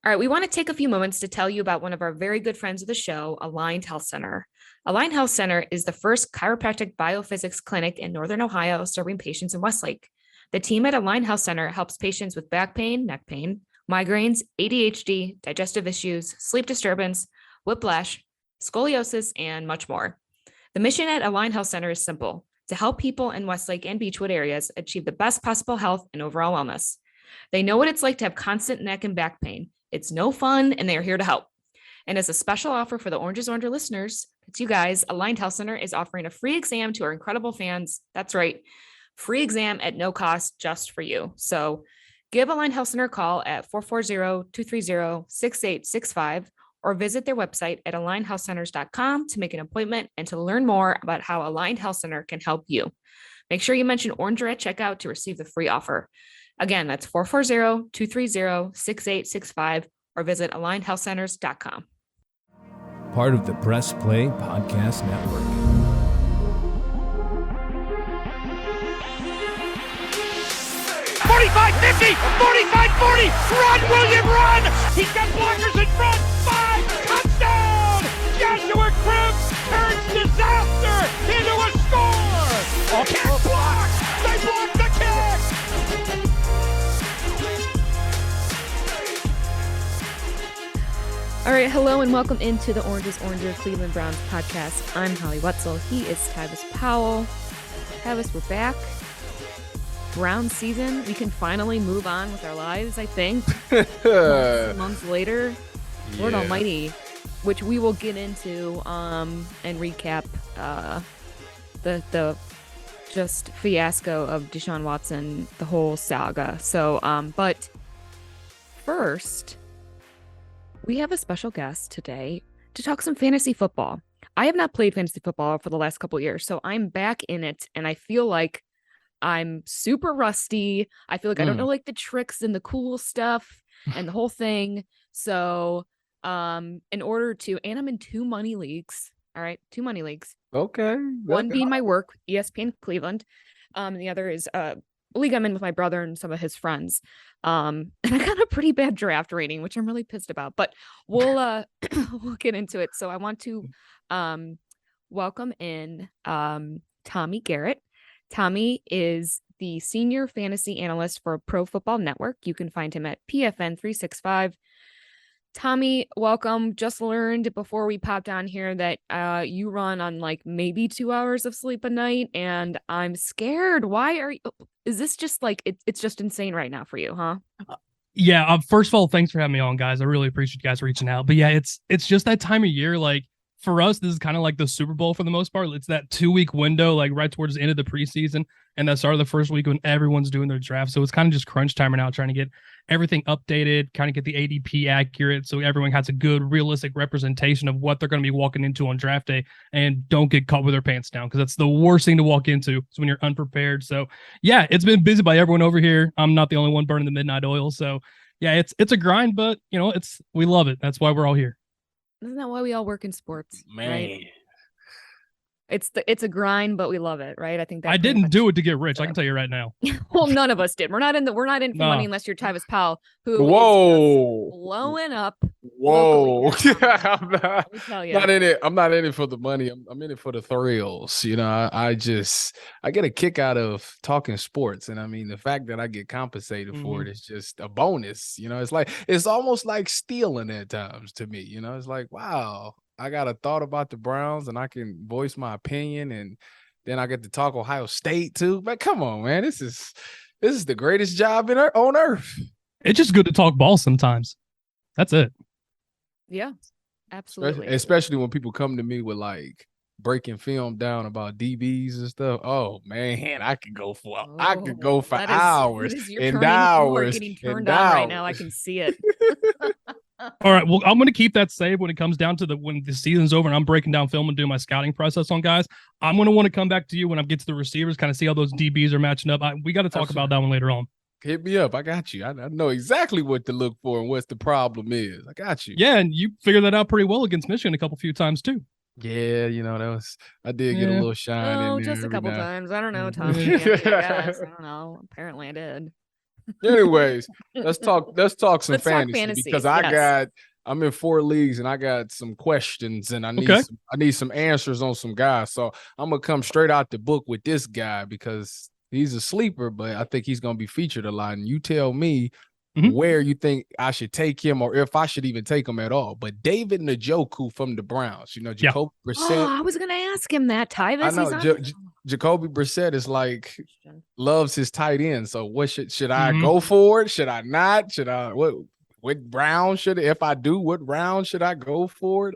All right, we want to take a few moments to tell you about one of our very good friends of the show, Aligned Health Center. Aligned Health Center is the first chiropractic biophysics clinic in Northern Ohio serving patients in Westlake. The team at Aligned Health Center helps patients with back pain, neck pain, migraines, ADHD, digestive issues, sleep disturbance, whiplash, scoliosis, and much more. The mission at Aligned Health Center is simple: to help people in Westlake and Beechwood areas achieve the best possible health and overall wellness. They know what it's like to have constant neck and back pain. It's no fun, and they are here to help. And as a special offer for the Oranges Orange listeners, it's you guys, Aligned Health Center is offering a free exam to our incredible fans. That's right, free exam at no cost just for you. So give Aligned Health Center a call at 440-230-6865 or visit their website at alignedhealthcenters.com to make an appointment and to learn more about how Aligned Health Center can help you. Make sure you mention Oranger at checkout to receive the free offer. Again, that's 440-230-6865 or visit alignedhealthcenters.com. Part of the Press Play Podcast Network. 45-50, 45-40, run, William, run! He's got blockers in front, 5, touchdown! Joshua Cribbs turns disaster into a score! Kick block! They blocked the kick! All right, hello and welcome into the Oranges Oranger Cleveland Browns podcast. I'm Holly Wetzel. He is Tyvis Powell. Tyvis, we're back. Brown season. We can finally move on with our lives, I think. months later. Yeah. Lord Almighty, which we will get into and recap the just fiasco of Deshaun Watson, the whole saga. So, but first, we have a special guest today to talk some fantasy football. I have not played fantasy football for the last couple of years, so I'm back in it, and I feel like I'm super rusty. I feel like I don't know like the tricks and the cool stuff and the whole thing. So, in order to, and I'm in 2 money leagues. All right, 2 money leagues. Okay. One being my work, ESPN Cleveland. And the other is a league I'm in with my brother and some of his friends. And I got a pretty bad draft rating, which I'm really pissed about, but we'll we'll get into it. So I want to welcome in Tommy Garrett. Tommy is the senior fantasy analyst for Pro Football Network. You can find him at PFN 365. Tommy, welcome. Just learned before we popped on here that you run on like maybe 2 hours of sleep a night, and I'm scared. Why are you? Is this just like it's just insane right now for you, huh? Yeah. First of all, thanks for having me on, guys. I really appreciate you guys reaching out. But yeah, it's just that time of year. Like for us, this is kind of like the Super Bowl for the most part. It's that 2-week window, like right towards the end of the preseason, and that start of the first week when everyone's doing their draft. So it's kind of just crunch time right now, trying to get everything updated, kind of get the ADP accurate, so everyone has a good, realistic representation of what they're going to be walking into on draft day, and don't get caught with their pants down, because that's the worst thing to walk into is when you're unprepared. So yeah, it's been busy by everyone over here. I'm not the only one burning the midnight oil. So yeah, it's a grind, but you know, we love it. That's why we're all here. Isn't that why we all work in sports? Man. Right? It's a grind, but we love it, right? I think that I didn't do it to get rich. I can tell you right now. Well, none of us did. We're not in for money unless you're Tyvis Powell, who is blowing up. Whoa. I'm not in it. I'm not in it for the money. I'm in it for the thrills. You know, I get a kick out of talking sports. And I mean, the fact that I get compensated for it is just a bonus. You know, it's almost like stealing at times to me. You know, it's like, wow, I got a thought about the Browns and I can voice my opinion, and then I get to talk Ohio State too. But come on, man, this is the greatest job on earth. It's just good to talk ball sometimes. That's it. Yeah, absolutely. Especially when people come to me with like breaking film down about DBs and stuff. Oh man, I could go for hours and hours. You are getting turned on right now. I can see it. All right. Well, I'm going to keep that saved when it comes down to when the season's over and I'm breaking down film and doing my scouting process on guys. I'm going to want to come back to you when I get to the receivers, kind of see how those DBs are matching up. We got to talk about that one later on. Hit me up. I got you. I know exactly what to look for and what the problem is. I got you. Yeah, and you figured that out pretty well against Michigan a few times too. Yeah, you know, I did get a little shine in there. Just a couple times. I don't know, Tommy. I guess. I don't know. Apparently I did. Anyways, let's talk some Let's talk fantasy fantasy, because yes. I'm in 4 leagues and I got some questions and I need some answers on some guys. So I'm gonna come straight out the book with this guy because he's a sleeper, but I think he's gonna be featured a lot. And you tell me where you think I should take him or if I should even take him at all. But David Njoku from the Browns, Jacoby Brissett. Oh, I was gonna ask him that, Tyvis. I know He's on. Jacoby Brissett is like loves his tight end. So what should I go for it? Should I not? Should I what round if I do, what round should I go for it?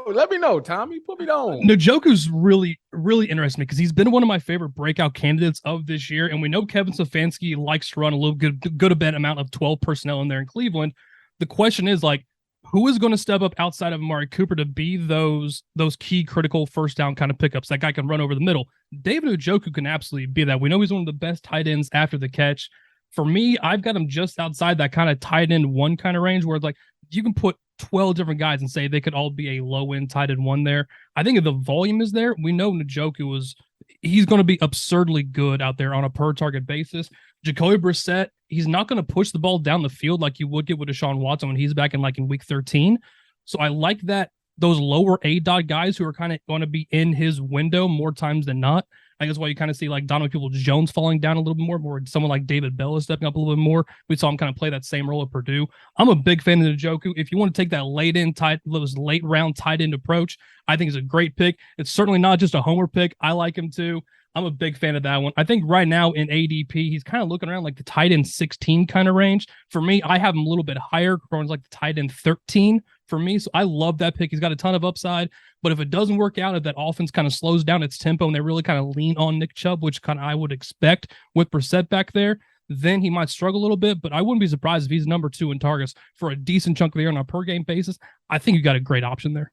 Let me know, Tommy. Put me on. Njoku's really, really interesting because he's been one of my favorite breakout candidates of this year. And we know Kevin Stefanski likes to run a little good a bit amount of 12 personnel in there in Cleveland. The question is like, who is going to step up outside of Amari Cooper to be those key critical first down kind of pickups? That guy can run over the middle. David Njoku can absolutely be that. We know he's one of the best tight ends after the catch. For me, I've got him just outside that kind of tight end one kind of range where it's like you can put 12 different guys and say they could all be a low end tight end one there. I think if the volume is there, we know Njoku he's going to be absurdly good out there on a per target basis. Jacoby Brissett, he's not going to push the ball down the field like you would get with Deshaun Watson when he's back in week 13. So I like that those lower A dot guys who are kind of going to be in his window more times than not. I think that's why you kind of see like Donovan Peoples-Jones falling down a little bit more someone like David Bell is stepping up a little bit more. We saw him kind of play that same role at Purdue. I'm a big fan of Njoku. If you want to take that those late round tight end approach, I think it's a great pick. It's certainly not just a homer pick. I like him too. I'm a big fan of that one. I think right now in ADP, he's kind of looking around like the tight end 16 kind of range. For me, I have him a little bit higher, going like the tight end 13 for me. So I love that pick. He's got a ton of upside. But if it doesn't work out, if that offense kind of slows down its tempo and they really kind of lean on Nick Chubb, which kind of I would expect with Brissett back there, then he might struggle a little bit. But I wouldn't be surprised if he's number 2 in targets for a decent chunk of the year on a per game basis. I think you got a great option there.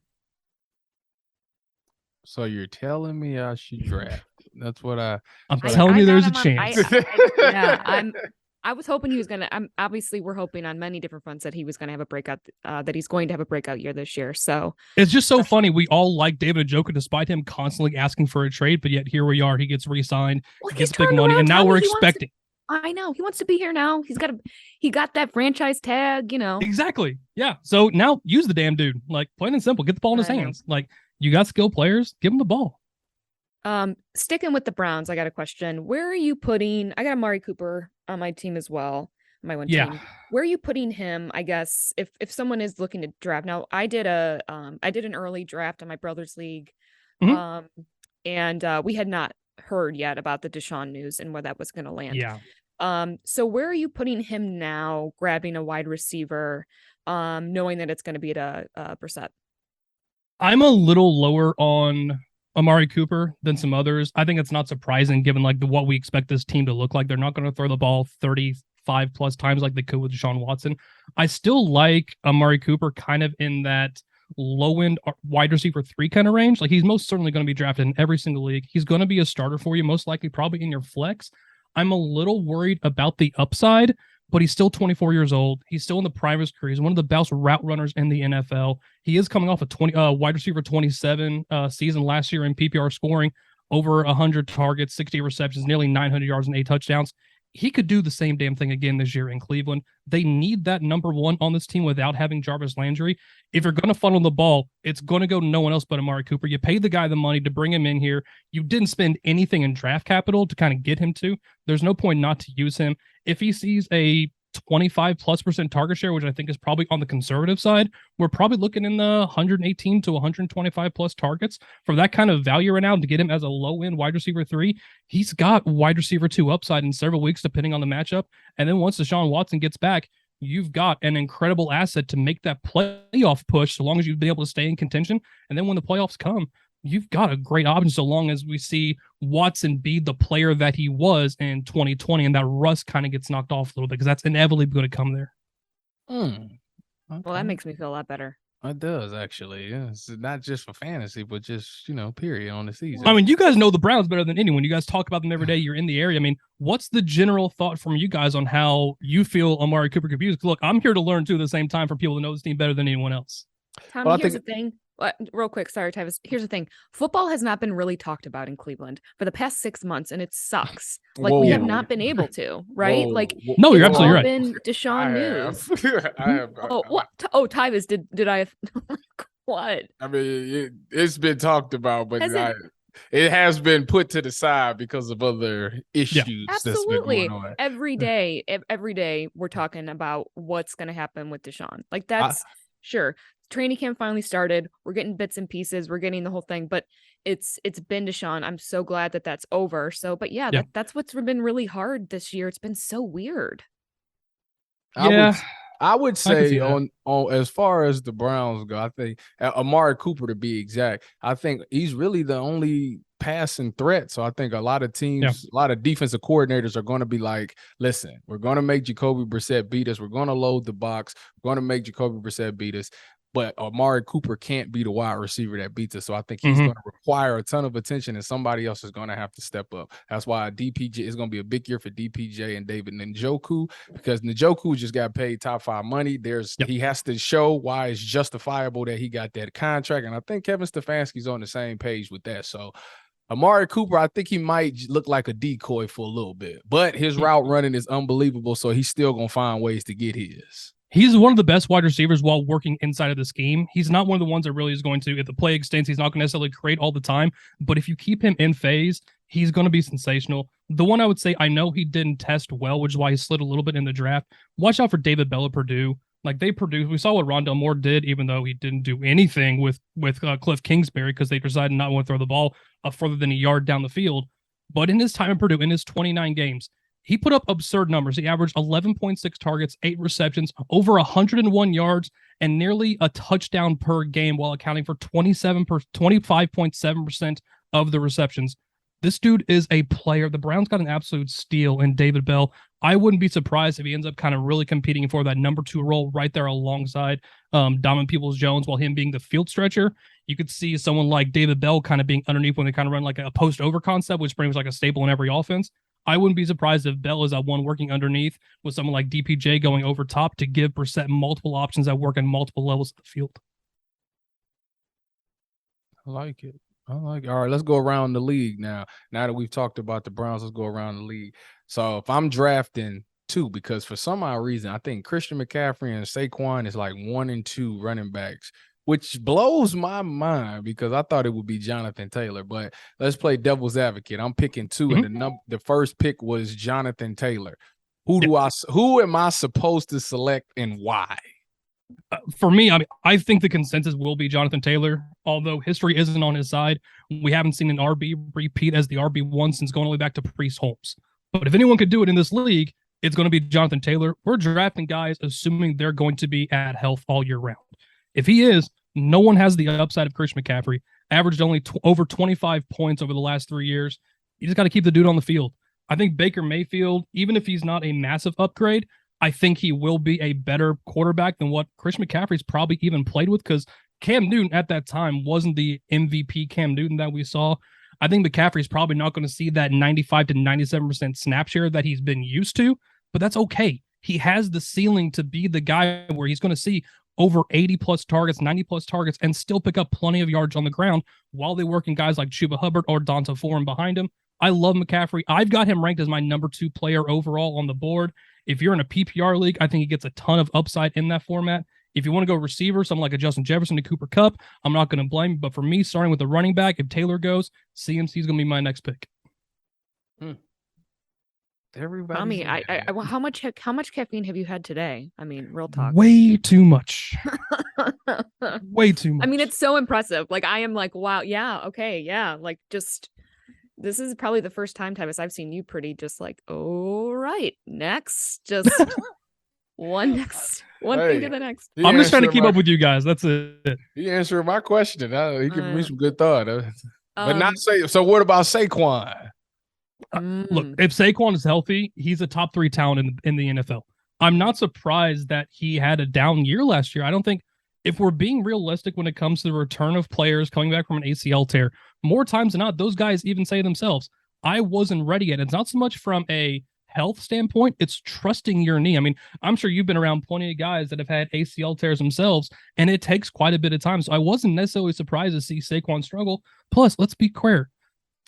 So you're telling me I should draft? That's what I'm telling you. There's a chance. I was hoping he was gonna. Obviously, we're hoping on many different fronts that he was gonna have a breakout. That he's going to have a breakout year this year. So it's just so funny. We all like David Njoku despite him constantly asking for a trade, but yet here we are. He gets re-signed, gets big money, and now we're expecting. I know he wants to be here now. He got that franchise tag. Exactly. Yeah. So now use the damn dude. Like plain and simple. Get the ball in his hands. Like you got skilled players. Give him the ball. Sticking with the Browns, I got a question. Where are you putting? I got Amari Cooper on my team as well. My one team. Where are you putting him? I guess if someone is looking to draft now, I did an early draft on my brother's league, and we had not heard yet about the Deshaun news and where that was going to land. Yeah. So where are you putting him now? Grabbing a wide receiver, knowing that it's going to be at a Brissett. I'm a little lower on Amari Cooper than some others. I think it's not surprising given what we expect this team to look like. They're not going to throw the ball 35 plus times like they could with Deshaun Watson. I still like Amari Cooper kind of in that low end wide receiver 3 kind of range. Like he's most certainly going to be drafted in every single league. He's going to be a starter for you, most likely probably in your flex. I'm a little worried about the upside, but he's still 24 years old. He's still in the prime of his career. He's one of the best route runners in the NFL. He is coming off a wide receiver 27 season last year in PPR scoring, over 100 targets, 60 receptions, nearly 900 yards and 8 touchdowns. He could do the same damn thing again this year in Cleveland. They need that number 1 on this team without having Jarvis Landry. If you're going to funnel the ball, it's going to go to no one else but Amari Cooper. You paid the guy the money to bring him in here. You didn't spend anything in draft capital to kind of get him to. There's no point not to use him. If he sees a 25+% target share, which I think is probably on the conservative side, we're probably looking in the 118 to 125 plus targets for that kind of value right now to get him as a low end wide receiver 3. He's got wide receiver 2 upside in several weeks, depending on the matchup. And then once Deshaun Watson gets back, you've got an incredible asset to make that playoff push so long as you've been able to stay in contention. And then when the playoffs come, you've got a great option so long as we see Watson be the player that he was in 2020 and that rust kind of gets knocked off a little bit because that's inevitably going to come there. Okay. Well, that makes me feel a lot better. It does, actually. Yeah. It's not just for fantasy, but just, period on the season. I mean, you guys know the Browns better than anyone. You guys talk about them every day. You're in the area. I mean, what's the general thought from you guys on how you feel Amari Cooper could be used? Look, I'm here to learn, too, at the same time for people to know this team better than anyone else. Tommy, here's the thing. Real quick, sorry, Tyvis. Here's the thing: football has not been really talked about in Cleveland for the past 6 months, and it sucks. Like we have Whoa. not been able to, right? Whoa. Like No, you're it's absolutely all right. been Deshaun news. I have. Oh, what? Oh, Tyvis, did I? What? I mean, it's been talked about, but Has it has been put to the side because of other issues that's been Absolutely. going on. Every day we're talking about what's going to happen with Deshaun. Like that's sure. Training camp finally started. We're getting bits and pieces. We're getting the whole thing, but it's been Deshaun. I'm so glad that that's over. So, but yeah, that's what's been really hard this year. It's been so weird. I would say on as far as the Browns go, I think Amari Cooper, to be exact, I think he's really the only passing threat. So I think a lot of teams, a lot of defensive coordinators are going to be like, listen, we're going to make Jacoby Brissett beat us. We're going to load the box. We're going to make Jacoby Brissett beat us. But Amari Cooper can't be the wide receiver that beats us. So I think he's going to require a ton of attention, and somebody else is going to have to step up. That's why DPJ is going to be a big year for DPJ and David Njoku, because Njoku just got paid top 5 money. He has to show why it's justifiable that he got that contract. And I think Kevin Stefanski's on the same page with that. So Amari Cooper, I think he might look like a decoy for a little bit, but his route running is unbelievable. So he's still going to find ways to get his. He's one of the best wide receivers while working inside of the scheme. He's not one of the ones that really is going to, if the play extends, he's not going to necessarily create all the time. But if you keep him in phase, he's going to be sensational. The one I would say, I know he didn't test well, which is why he slid a little bit in the draft. Watch out for David Bell at Purdue. Like they produced, we saw what Rondell Moore did, even though he didn't do anything with Cliff Kingsbury because they decided not to want to throw the ball further than a yard down the field. But in his time in Purdue, in his 29 games, he put up absurd numbers. He averaged 11.6 targets, 8 receptions, over 101 yards, and nearly a touchdown per game while accounting for 25.7% of the receptions. This dude is a player. The Browns got an absolute steal in David Bell. I wouldn't be surprised if he ends up kind of really competing for that number 2 role right there alongside Donovan Peoples-Jones, while him being the field stretcher. You could see someone like David Bell kind of being underneath when they kind of run like a post-over concept, which brings like a staple in every offense. I wouldn't be surprised if Bell is that one working underneath with someone like DPJ going over top to give Brissett multiple options that work in multiple levels of the field. I like it. All right, let's go around the league now. Now that we've talked about the Browns, let's go around the league. So if I'm drafting 2, because for some odd reason, I think Christian McCaffrey and Saquon is like 1 and 2 running backs, which blows my mind because I thought it would be Jonathan Taylor. But let's play devil's advocate. I'm picking 2, and the first pick was Jonathan Taylor. Who am I supposed to select and why? For me, I think the consensus will be Jonathan Taylor, although history isn't on his side. We haven't seen an RB repeat as the RB1 since going all the way back to Priest Holmes. But if anyone could do it in this league, it's going to be Jonathan Taylor. We're drafting guys assuming they're going to be at health all year round. If he is, no one has the upside of Christian McCaffrey. Averaged only over 25 points over the last 3 years. You just got to keep the dude on the field. I think Baker Mayfield, even if he's not a massive upgrade, I think he will be a better quarterback than what Christian McCaffrey's probably even played with, because Cam Newton at that time wasn't the MVP Cam Newton that we saw. I think McCaffrey's probably not going to see that 95 to 97% snap share that he's been used to, but that's okay. He has the ceiling to be the guy where he's going to see over 80 plus targets, 90 plus targets, and still pick up plenty of yards on the ground while they work in guys like Chuba Hubbard or Donta Foreman behind him. I love McCaffrey. I've got him ranked as my number 2 player overall on the board. If you're in a PPR league, I think he gets a ton of upside in that format. If you want to go receiver, something like a Justin Jefferson to Cooper Kupp, I'm not going to blame you. But for me, starting with the running back, if Taylor goes, CMC is going to be my next pick. Tommy, how much caffeine have you had today? I mean, real talk. Way too much. Way too much. I mean, it's so impressive. Like, I am like, wow, yeah, okay, yeah. Like, just, this is probably the first time, Tyvis, I've seen you pretty just like, all right, next, just one thing to the next. I'm just trying to keep up with you guys. That's it. He answered my question. He gave me some good thought. But not say. So what about Saquon? Look, if Saquon is healthy, he's a top 3 talent in the NFL. I'm not surprised that he had a down year last year. I don't think, if we're being realistic when it comes to the return of players coming back from an ACL tear, more times than not, those guys even say themselves, I wasn't ready yet. It's not so much from a health standpoint, it's trusting your knee. I mean, I'm sure you've been around plenty of guys that have had ACL tears themselves, and it takes quite a bit of time. So I wasn't necessarily surprised to see Saquon struggle. Plus, let's be clear,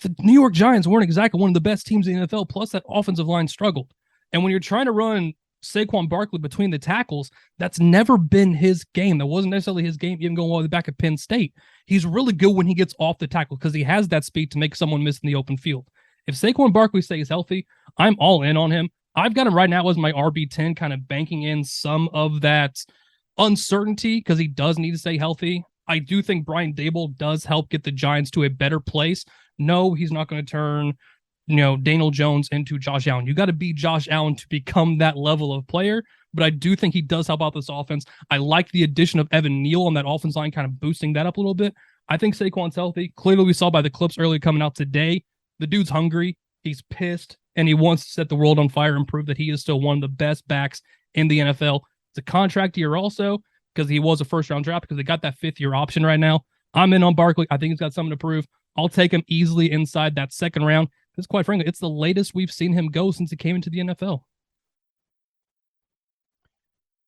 the New York Giants weren't exactly one of the best teams in the NFL, plus that offensive line struggled. And when you're trying to run Saquon Barkley between the tackles, that's never been his game. That wasn't necessarily his game, even going all the way back at Penn State. He's really good when he gets off the tackle because he has that speed to make someone miss in the open field. If Saquon Barkley stays healthy, I'm all in on him. I've got him right now as my RB10, kind of banking in some of that uncertainty because he does need to stay healthy. I do think Brian Daboll does help get the Giants to a better place. No, he's not going to turn, Daniel Jones into Josh Allen. You got to be Josh Allen to become that level of player, but I do think he does help out this offense. I like the addition of Evan Neal on that offense line, kind of boosting that up a little bit. I think Saquon's healthy. Clearly, we saw by the clips earlier coming out today, the dude's hungry, he's pissed, and he wants to set the world on fire and prove that he is still one of the best backs in the NFL. It's a contract year also because he was a first-round draft because they got that fifth-year option right now. I'm in on Barkley. I think he's got something to prove. I'll take him easily inside that second round because, quite frankly, it's the latest we've seen him go since he came into the NFL.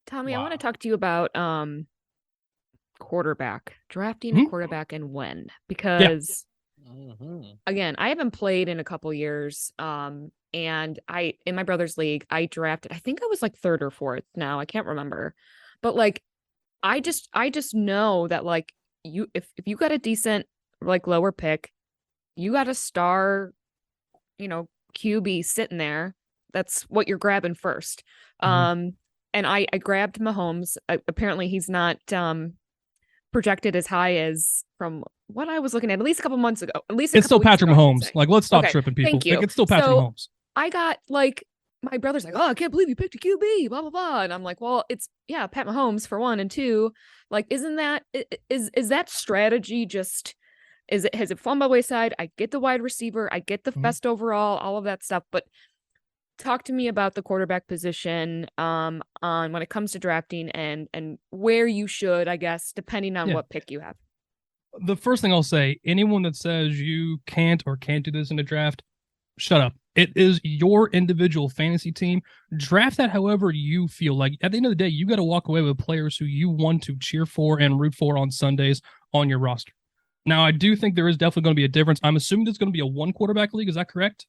Tommy, I want to talk to you about quarterback, drafting a quarterback and when, because again, I haven't played in a couple years. And in my brother's league, I drafted, I think I was like third or fourth now. I can't remember, but like, I just know that like if you got a decent, like lower pick, you got a star, QB sitting there. That's what you're grabbing first. And I grabbed Mahomes. Apparently he's not projected as high as from what I was looking at least a couple months ago. At least it's still Patrick Mahomes. Like, let's stop tripping people. Thank you. Like, it's still Patrick Mahomes. I got like, my brother's like, oh, I can't believe you picked a QB, blah, blah, blah. And I'm like, well, it's Pat Mahomes for one. And two, like, isn't that, is that strategy just, has it fallen by wayside? I get the wide receiver. I get the best overall, all of that stuff. But talk to me about the quarterback position on when it comes to drafting and where you should, I guess, depending on what pick you have. The first thing I'll say, anyone that says you can't or can't do this in a draft, shut up. It is your individual fantasy team. Draft that however you feel. Like, at the end of the day, you got to walk away with players who you want to cheer for and root for on Sundays on your roster. Now, I do think there is definitely going to be a difference. I'm assuming there's going to be a one quarterback league. Is that correct?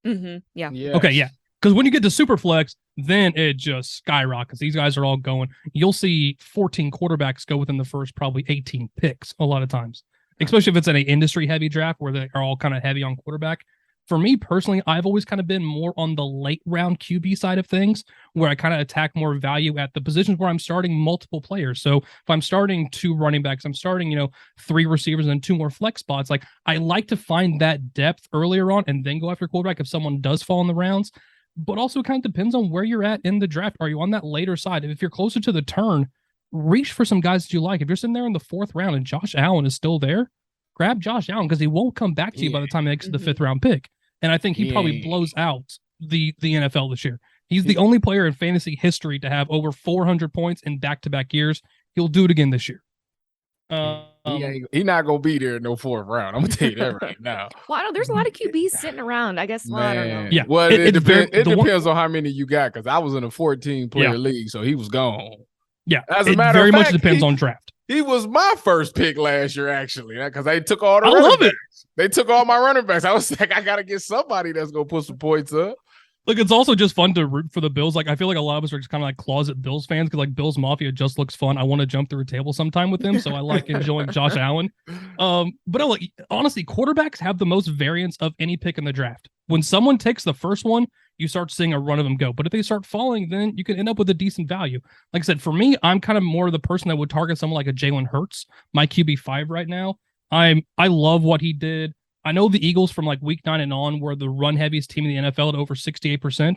Mm-hmm. Yeah. Yes. Okay, yeah. Because when you get to Superflex, then it just skyrockets. These guys are all going. You'll see 14 quarterbacks go within the first probably 18 picks a lot of times, especially if it's in an industry-heavy draft where they are all kind of heavy on quarterback. For me personally, I've always kind of been more on the late round QB side of things, where I kind of attack more value at the positions where I'm starting multiple players. So if I'm starting 2 running backs, I'm starting, 3 receivers and 2 more flex spots. Like, I like to find that depth earlier on and then go after quarterback if someone does fall in the rounds. But also it kind of depends on where you're at in the draft. Are you on that later side? If you're closer to the turn, reach for some guys that you like. If you're sitting there in the 4th round and Josh Allen is still there, grab Josh Allen because he won't come back to you by the time he makes the 5th round pick. And I think he probably blows out the NFL this year. He's the only player in fantasy history to have over 400 points in back-to-back years. He'll do it again this year. He not gonna be there in no 4th round. I'm gonna tell you that right now. Well, I know there's a lot of QBs sitting around. I guess. Well, I don't know. Yeah. Well, it depends on how many you got, because I was in a 14-player league, so he was gone. Yeah. As a matter of fact, much depends on draft. He was my first pick last year, actually, because they took all the I love it. They took all my running backs. I was like, I gotta get somebody that's gonna put some points up. Look, it's also just fun to root for the Bills. Like, I feel like a lot of us are just kind of like closet Bills fans because, like, Bills Mafia just looks fun. I want to jump through a table sometime with him, so I like enjoying Josh Allen. But look, honestly, quarterbacks have the most variance of any pick in the draft. When someone takes the first one, you start seeing a run of them go. But if they start falling, then you can end up with a decent value. Like I said, for me, I'm kind of more the person that would target someone like a Jalen Hurts, my QB5 right now. I love what he did. I know the Eagles from like week 9 and on were the run heaviest team in the NFL at over 68%.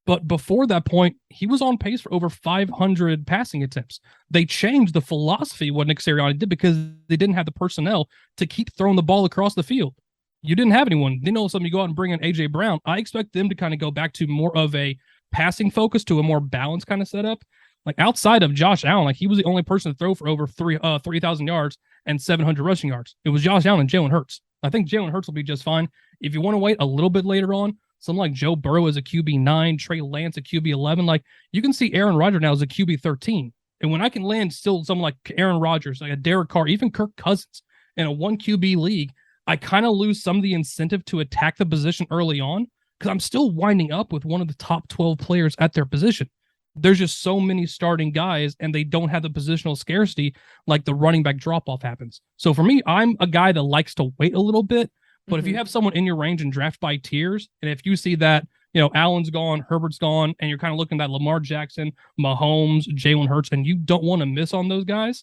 But before that point, he was on pace for over 500 passing attempts. They changed the philosophy what Nick Sirianni did because they didn't have the personnel to keep throwing the ball across the field. You didn't have anyone. Then all of a sudden you go out and bring in A.J. Brown. I expect them to kind of go back to more of a passing focus to a more balanced kind of setup. Like, outside of Josh Allen, like, he was the only person to throw for over 3,000 yards and 700 rushing yards. It was Josh Allen and Jalen Hurts. I think Jalen Hurts will be just fine. If you want to wait a little bit later on, Someone like Joe Burrow is a QB9, Trey Lance a QB11. Like, you can see Aaron Rodgers now as a QB13. And when I can land still someone like Aaron Rodgers, like a Derek Carr, even Kirk Cousins in a 1 QB league, I kind of lose some of the incentive to attack the position early on because I'm still winding up with one of the top 12 players at their position. There's just so many starting guys and they don't have the positional scarcity like the running back drop off happens. So for me, I'm a guy that likes to wait a little bit. But if you have someone in your range and draft by tiers, and if you see that, Allen's gone, Herbert's gone, and you're kind of looking at Lamar Jackson, Mahomes, Jalen Hurts, and you don't want to miss on those guys,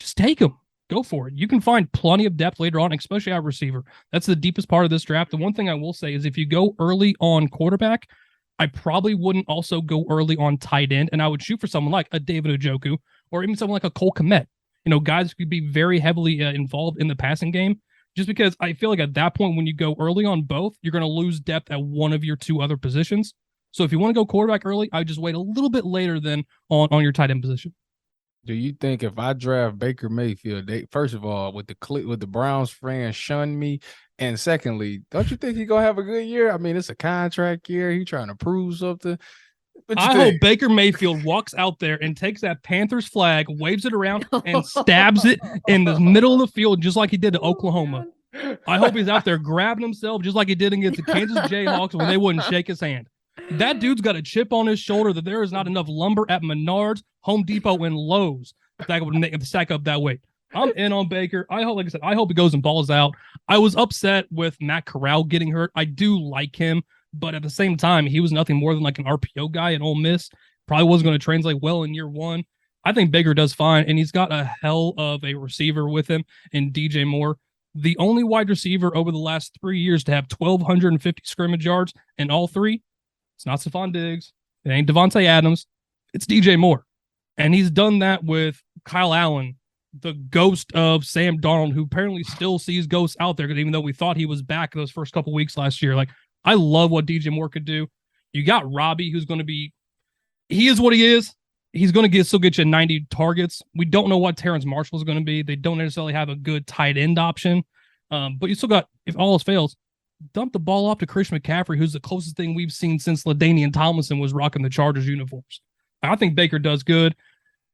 just take them. Go for it. You can find plenty of depth later on, especially at receiver. That's the deepest part of this draft. The one thing I will say is if you go early on quarterback, I probably wouldn't also go early on tight end, and I would shoot for someone like a David Njoku or even someone like a Cole Kmet. Guys could be very heavily involved in the passing game. Just because I feel like at that point, when you go early on both, you're going to lose depth at one of your 2 other positions. So if you want to go quarterback early, I would just wait a little bit later than on your tight end position. Do you think if I draft Baker Mayfield, first of all, with the Browns fans shun me, and secondly, don't you think he's gonna have a good year? I mean, it's a contract year. He's trying to prove something. I hope Baker Mayfield walks out there and takes that Panthers flag, waves it around, and stabs it in the middle of the field, just like he did to Oklahoma. I hope he's out there grabbing himself, just like he did against the Kansas Jayhawks when they wouldn't shake his hand. That dude's got a chip on his shoulder that there is not enough lumber at Menards, Home Depot, and Lowe's that would stack up that weight. I'm in on Baker. I hope he goes and balls out. I was upset with Matt Corral getting hurt. I do like him. But at the same time, he was nothing more than like an RPO guy at Ole Miss. Probably wasn't going to translate well in year 1. I think Baker does fine, and he's got a hell of a receiver with him in DJ Moore. The only wide receiver over the last 3 years to have 1,250 scrimmage yards in all 3, it's not Stephon Diggs. It ain't Devontae Adams. It's DJ Moore. And he's done that with Kyle Allen, the ghost of Sam Darnold, who apparently still sees ghosts out there, even though we thought he was back those first couple weeks last year. Like, I love what DJ Moore could do. You got Robbie, who's going to be – he is what he is. He's going to still get you 90 targets. We don't know what Terrence Marshall is going to be. They don't necessarily have a good tight end option. But you still got, if all else fails, dump the ball off to Christian McCaffrey, who's the closest thing we've seen since LaDainian Tomlinson was rocking the Chargers uniforms. I think Baker does good.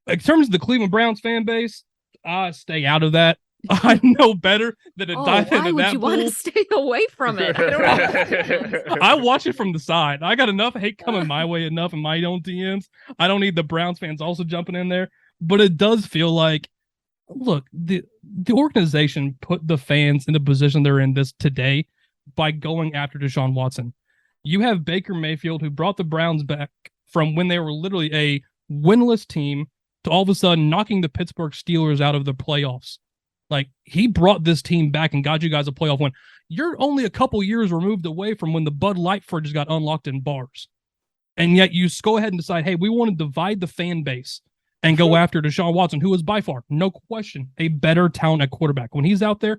In terms of the Cleveland Browns fan base, I stay out of that. I know better than to dive into that. Why would you want to stay away from it? I don't know. I watch it from the side. I got enough hate coming my way enough in my own DMs. I don't need the Browns fans also jumping in there. But it does feel like, look, the organization put the fans in the position they're in this today by going after Deshaun Watson. You have Baker Mayfield, who brought the Browns back from when they were literally a winless team to all of a sudden knocking the Pittsburgh Steelers out of the playoffs. Like, he brought this team back and got you guys a playoff win. You're only a couple years removed away from when the Bud Light fridge got unlocked in bars. And yet you go ahead and decide, hey, we want to divide the fan base and go after Deshaun Watson, who is by far, no question, a better talent at quarterback. When he's out there,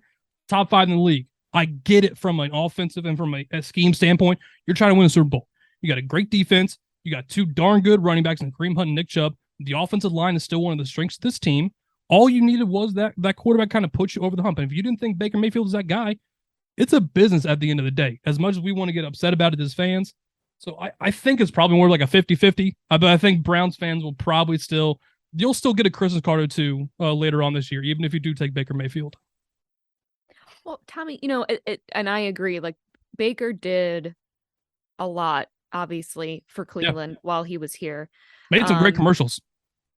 top 5 in the league. I get it from an offensive and from a scheme standpoint. You're trying to win a Super Bowl. You got a great defense. You got 2 darn good running backs in Kareem Hunt and Nick Chubb. The offensive line is still one of the strengths of this team. All you needed was that quarterback kind of push you over the hump. And if you didn't think Baker Mayfield was that guy, it's a business at the end of the day. As much as we want to get upset about it as fans. So I think it's probably more like a 50-50. But I think Browns fans will probably you'll still get a Christmas card or 2 later on this year, even if you do take Baker Mayfield. Well, Tommy, and I agree, like, Baker did a lot, obviously, for Cleveland while he was here. Made some great commercials.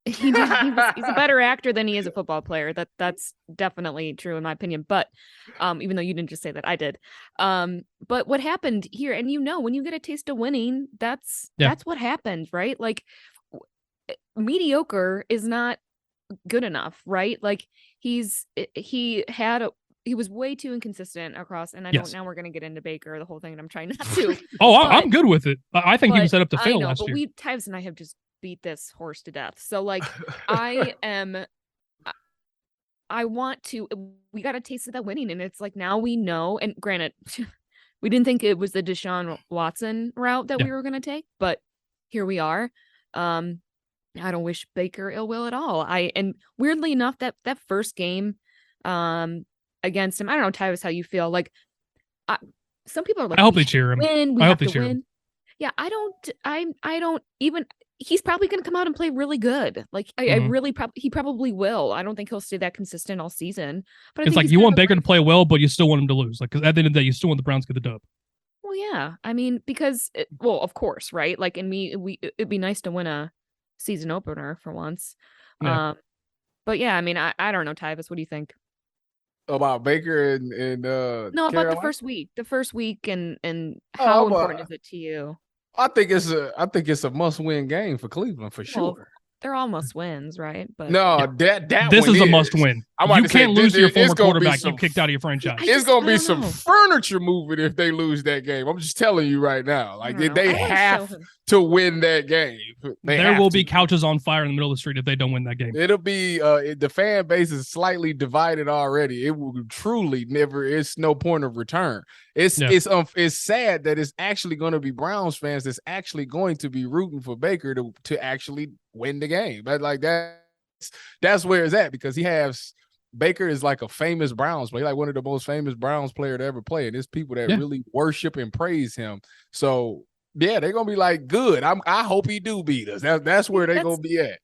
He did. He's a better actor than he is a football player. That's definitely true in my opinion. But even though you didn't just say that, I did. But what happened here, and when you get a taste of winning, that's what happened, right? Like, mediocre is not good enough, right? Like, he was way too inconsistent across, and I don't. Now we're gonna get into Baker, the whole thing, and I'm trying not to. I'm good with it. I think he was set up to fail last year. But Tyvis and I have just beat this horse to death. So, like, I want to. We got a taste of that winning, and it's like, now we know. And granted, we didn't think it was the Deshaun Watson route that we were gonna take, but here we are. I don't wish Baker ill will at all. And weirdly enough, that first game, against him, I don't know, Tyvis, how you feel. Like, some people are like, I hope we they have cheer to him. win. We I have hope they to cheer win. him. Yeah, I don't even. He's probably going to come out and play really good. Like I Mhm. really he probably will. I don't think he'll stay that consistent all season. But I It's think like he's you gonna want have a Baker great to play well, but you still want him to lose. Like, because at the end of the day, you still want the Browns to get the dub. Well, yeah. I mean, because well, of course, right? Like, and it'd be nice to win a season opener for once. Yeah. But yeah, I mean, I don't know, Tyvis. What do you think? About Baker and No, about Carolina. the first week, and Oh, how important is it to you? I think it's a must-win game for Cleveland for Well, sure. they're almost wins, right? But No, Yeah. that This one is a must win. I'm about You to say, can't lose to your it's former gonna be quarterback you some kicked out of your franchise. I It's gonna I be don't some know. furniture moving if they lose that game. I'm just telling you right now. I Like don't know. they I wanna show have him. to win that game. They There have will to. be couches on fire in the middle of the street if they don't win that game. It'll be the fan base is slightly divided already. It will truly never. It's no point of return. It's sad that it's actually going to be Browns fans that's actually going to be rooting for Baker to actually win the game. But like that's where it's at because Baker is like a famous Browns player, like one of the most famous Browns player to ever play, and there's people that really worship and praise him. So. Yeah, they're gonna be like, good. I hope he do beat us. That's where they're gonna be at.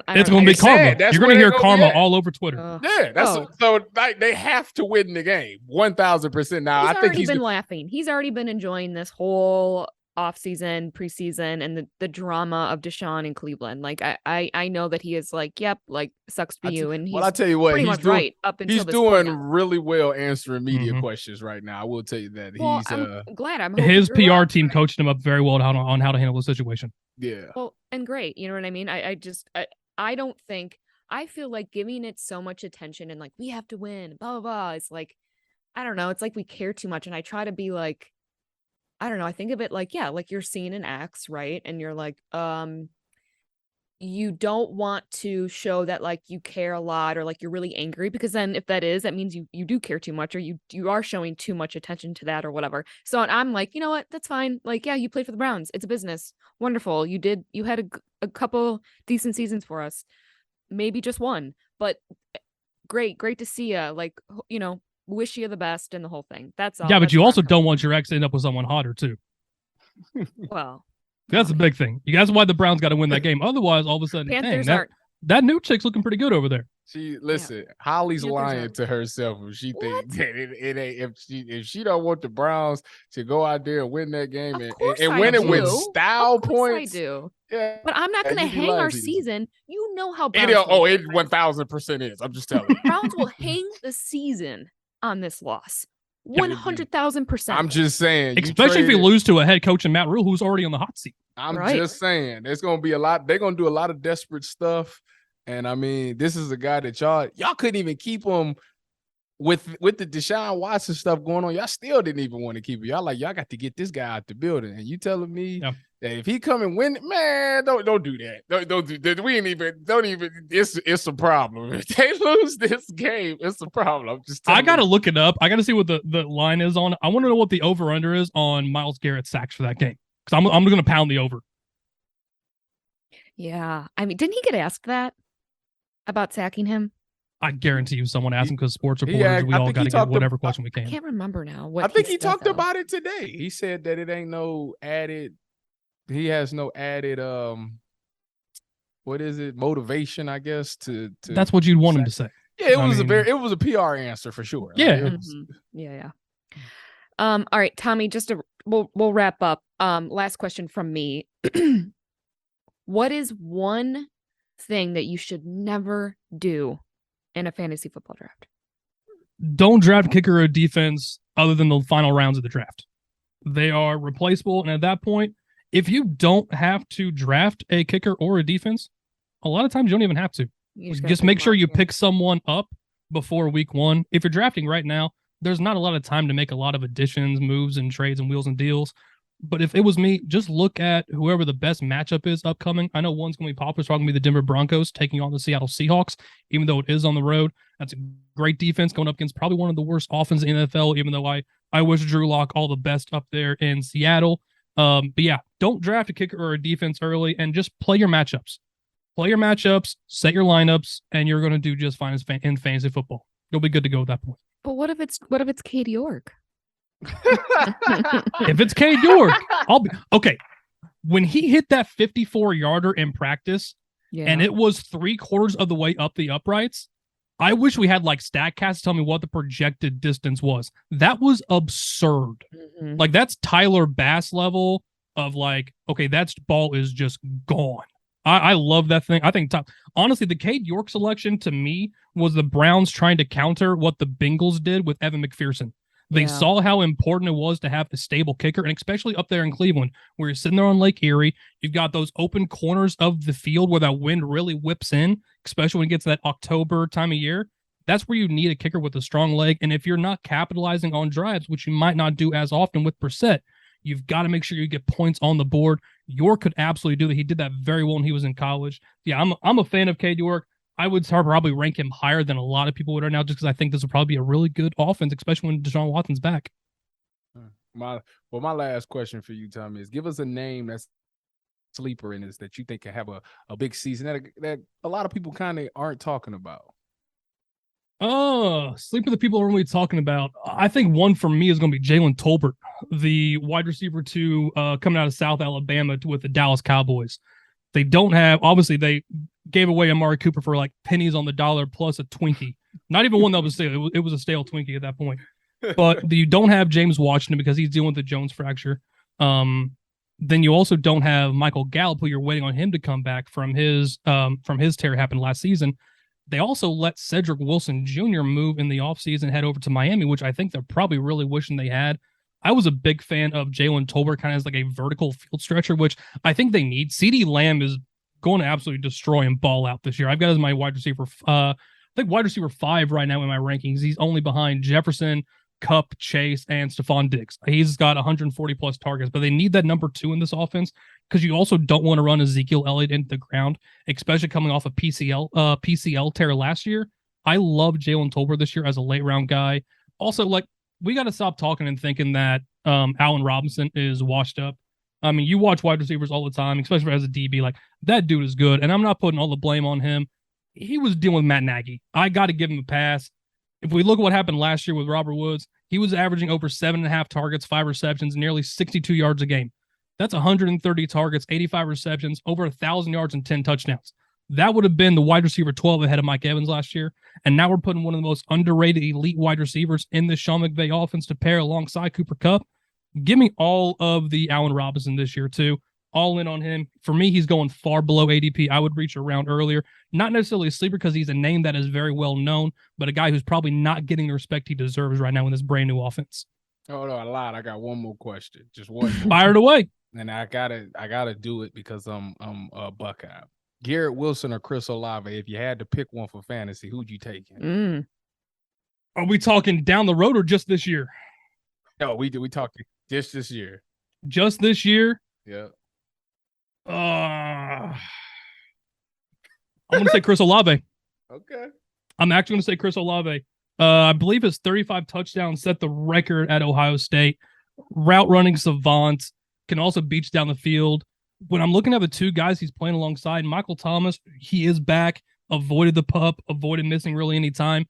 It's gonna be karma. You're gonna hear karma all over Twitter. Yeah, so like they have to win the game 1,000%. Now I think he's been laughing. He's already been enjoying this whole offseason, preseason, and the drama of Deshaun in Cleveland. Like I know that he is like, yep, like sucks to be you. And he's I tell you what, pretty he's much doing, right up until he's this doing point. really well answering media questions right now. I will tell you that. Well, I'm glad. I'm his PR team coached him up very well on how to handle the situation. Yeah. Well, and great. You know what I mean? I don't think I feel like giving it so much attention and like we have to win, blah blah blah. It's like I don't know. It's like we care too much, and I try to be like. I don't know. I think of it like, yeah, like you're seeing an X, right? And you're like, you don't want to show that like you care a lot or like you're really angry because then if that means you do care too much or you are showing too much attention to that or whatever. So I'm like, you know what? That's fine. Like, yeah, you played for the Browns. It's a business. Wonderful. You had a couple decent seasons for us. Maybe just one, but great to see you. Like, you know, wish you the best and the whole thing. That's all. Yeah, but you also don't want your ex to end up with someone hotter too. Well, that's a big thing. You guys, why the Browns got to win that game. Otherwise, all of a sudden, dang, that new chick's looking pretty good over there. Holly's lying to herself if she thinks that it ain't if she don't want the Browns to go out there and win that game and win it with style points. I do. Yeah, but I'm not going to hang our season. You know how Browns it 1,000% is. I'm just telling you. Browns will hang the season on this loss. 100,000%. I'm just saying, especially if you lose to a head coach in Matt Rule who's already on the hot seat. I'm just saying, there's going to be a lot. They're going to do a lot of desperate stuff. And I mean, this is a guy that y'all couldn't even keep him with the Deshaun Watson stuff going on. Y'all still didn't even want to keep it. Y'all got to get this guy out the building. And you telling me that if he come and win, man, don't do that. Don't do that. Don't even. It's a problem. If they lose this game, it's a problem. I'm just. I gotta look it up. I gotta see what the line is on. I want to know what the over under is on Myles Garrett sacks for that game because I'm gonna pound the over. Yeah, I mean, didn't he get asked that about sacking him? I guarantee you someone asked him because sports reporters, we all got to get whatever question we can. I can't remember now. I think he talked about it today. He said that it ain't no added. He has no added. What is it? Motivation, I guess. To that's what you'd want him to say. Yeah, it was a PR answer for sure. Yeah, yeah. All right, Tommy. We'll wrap up. Last question from me. What is one thing that you should never do in a fantasy football draft? Don't draft a kicker or a defense other than the final rounds of the draft. They are replaceable. And at that point, if you don't have to draft a kicker or a defense, a lot of times you don't even have to. Just make sure you pick someone up before week 1. If you're drafting right now, there's not a lot of time to make a lot of additions, moves, and trades and wheels and deals. But if it was me, just look at whoever the best matchup is upcoming. I know one's going to be popular. It's probably going to be the Denver Broncos taking on the Seattle Seahawks, even though it is on the road. That's a great defense going up against probably one of the worst offenses in the NFL, even though I wish Drew Lock all the best up there in Seattle. But yeah, don't draft a kicker or a defense early and just play your matchups. Play your matchups, set your lineups, and you're going to do just fine in fantasy football. You'll be good to go at that point. But what if it's Katie York? If it's Cade York, I'll be okay. When he hit that 54-yarder in practice, and it was 3/4 of the way up the uprights, I wish we had like StatCast to tell me what the projected distance was. That was absurd. Mm-hmm. Like that's Tyler Bass level of like, okay, that ball is just gone. I love that thing. I think honestly, the Cade York selection to me was the Browns trying to counter what the Bengals did with Evan McPherson. They saw how important it was to have a stable kicker, and especially up there in Cleveland, where you're sitting there on Lake Erie, you've got those open corners of the field where that wind really whips in, especially when it gets to that October time of year. That's where you need a kicker with a strong leg. And if you're not capitalizing on drives, which you might not do as often with Brissett, you've got to make sure you get points on the board. York could absolutely do that. He did that very well when he was in college. Yeah, I'm a fan of Cade York. I would probably rank him higher than a lot of people would right now, just because I think this will probably be a really good offense, especially when Deshaun Watson's back. My last question for you, Tommy, is give us a name that's sleeper in this that you think can have a big season that a lot of people kind of aren't talking about. Oh, sleeper the people are really talking about. I think one for me is going to be Jalen Tolbert, the wide receiver coming out of South Alabama with the Dallas Cowboys. They don't have, obviously, they gave away Amari Cooper for like pennies on the dollar plus a Twinkie. Not even one that was stale. It was a stale Twinkie at that point. But you don't have James Washington because he's dealing with the Jones fracture. Then you also don't have Michael Gallup, who you're waiting on him to come back from his tear happened last season. They also let Cedric Wilson Jr. move in the offseason, head over to Miami, which I think they're probably really wishing they had. I was a big fan of Jalen Tolbert, kind of as like a vertical field stretcher, which I think they need. CeeDee Lamb is going to absolutely destroy and ball out this year. I've got as my wide receiver, I think wide receiver 5 right now in my rankings. He's only behind Jefferson, Kupp, Chase, and Stephon Diggs. He's got 140 plus targets, but they need that number 2 in this offense because you also don't want to run Ezekiel Elliott into the ground, especially coming off a PCL tear last year. I love Jalen Tolbert this year as a late round guy. Also, like, we got to stop talking and thinking that Allen Robinson is washed up. I mean, you watch wide receivers all the time, especially as a DB. Like, that dude is good, and I'm not putting all the blame on him. He was dealing with Matt Nagy. I got to give him a pass. If we look at what happened last year with Robert Woods, he was averaging over 7.5 targets, 5 receptions, nearly 62 yards a game. That's 130 targets, 85 receptions, over 1,000 yards and 10 touchdowns. That would have been the wide receiver 12 ahead of Mike Evans last year. And now we're putting one of the most underrated elite wide receivers in the Sean McVay offense to pair alongside Cooper Kupp. Give me all of the Allen Robinson this year, too. All in on him. For me, he's going far below ADP. I would reach around earlier. Not necessarily a sleeper because he's a name that is very well known, but a guy who's probably not getting the respect he deserves right now in this brand new offense. Oh no, I lied. I got one more question. Just one. Fire it away. And I gotta do it because I'm a Buckeye. Garrett Wilson or Chris Olave, if you had to pick one for fantasy, who'd you take? Are we talking down the road or just this year? No, we talking just this year. Just this year? Yeah. I'm going to say Chris Olave. Okay. I'm actually going to say Chris Olave. I believe his 35 touchdowns set the record at Ohio State. Route running savant, can also beach down the field. When I'm looking at the two guys he's playing alongside, Michael Thomas, he is back, avoided the pup, avoided missing really any time.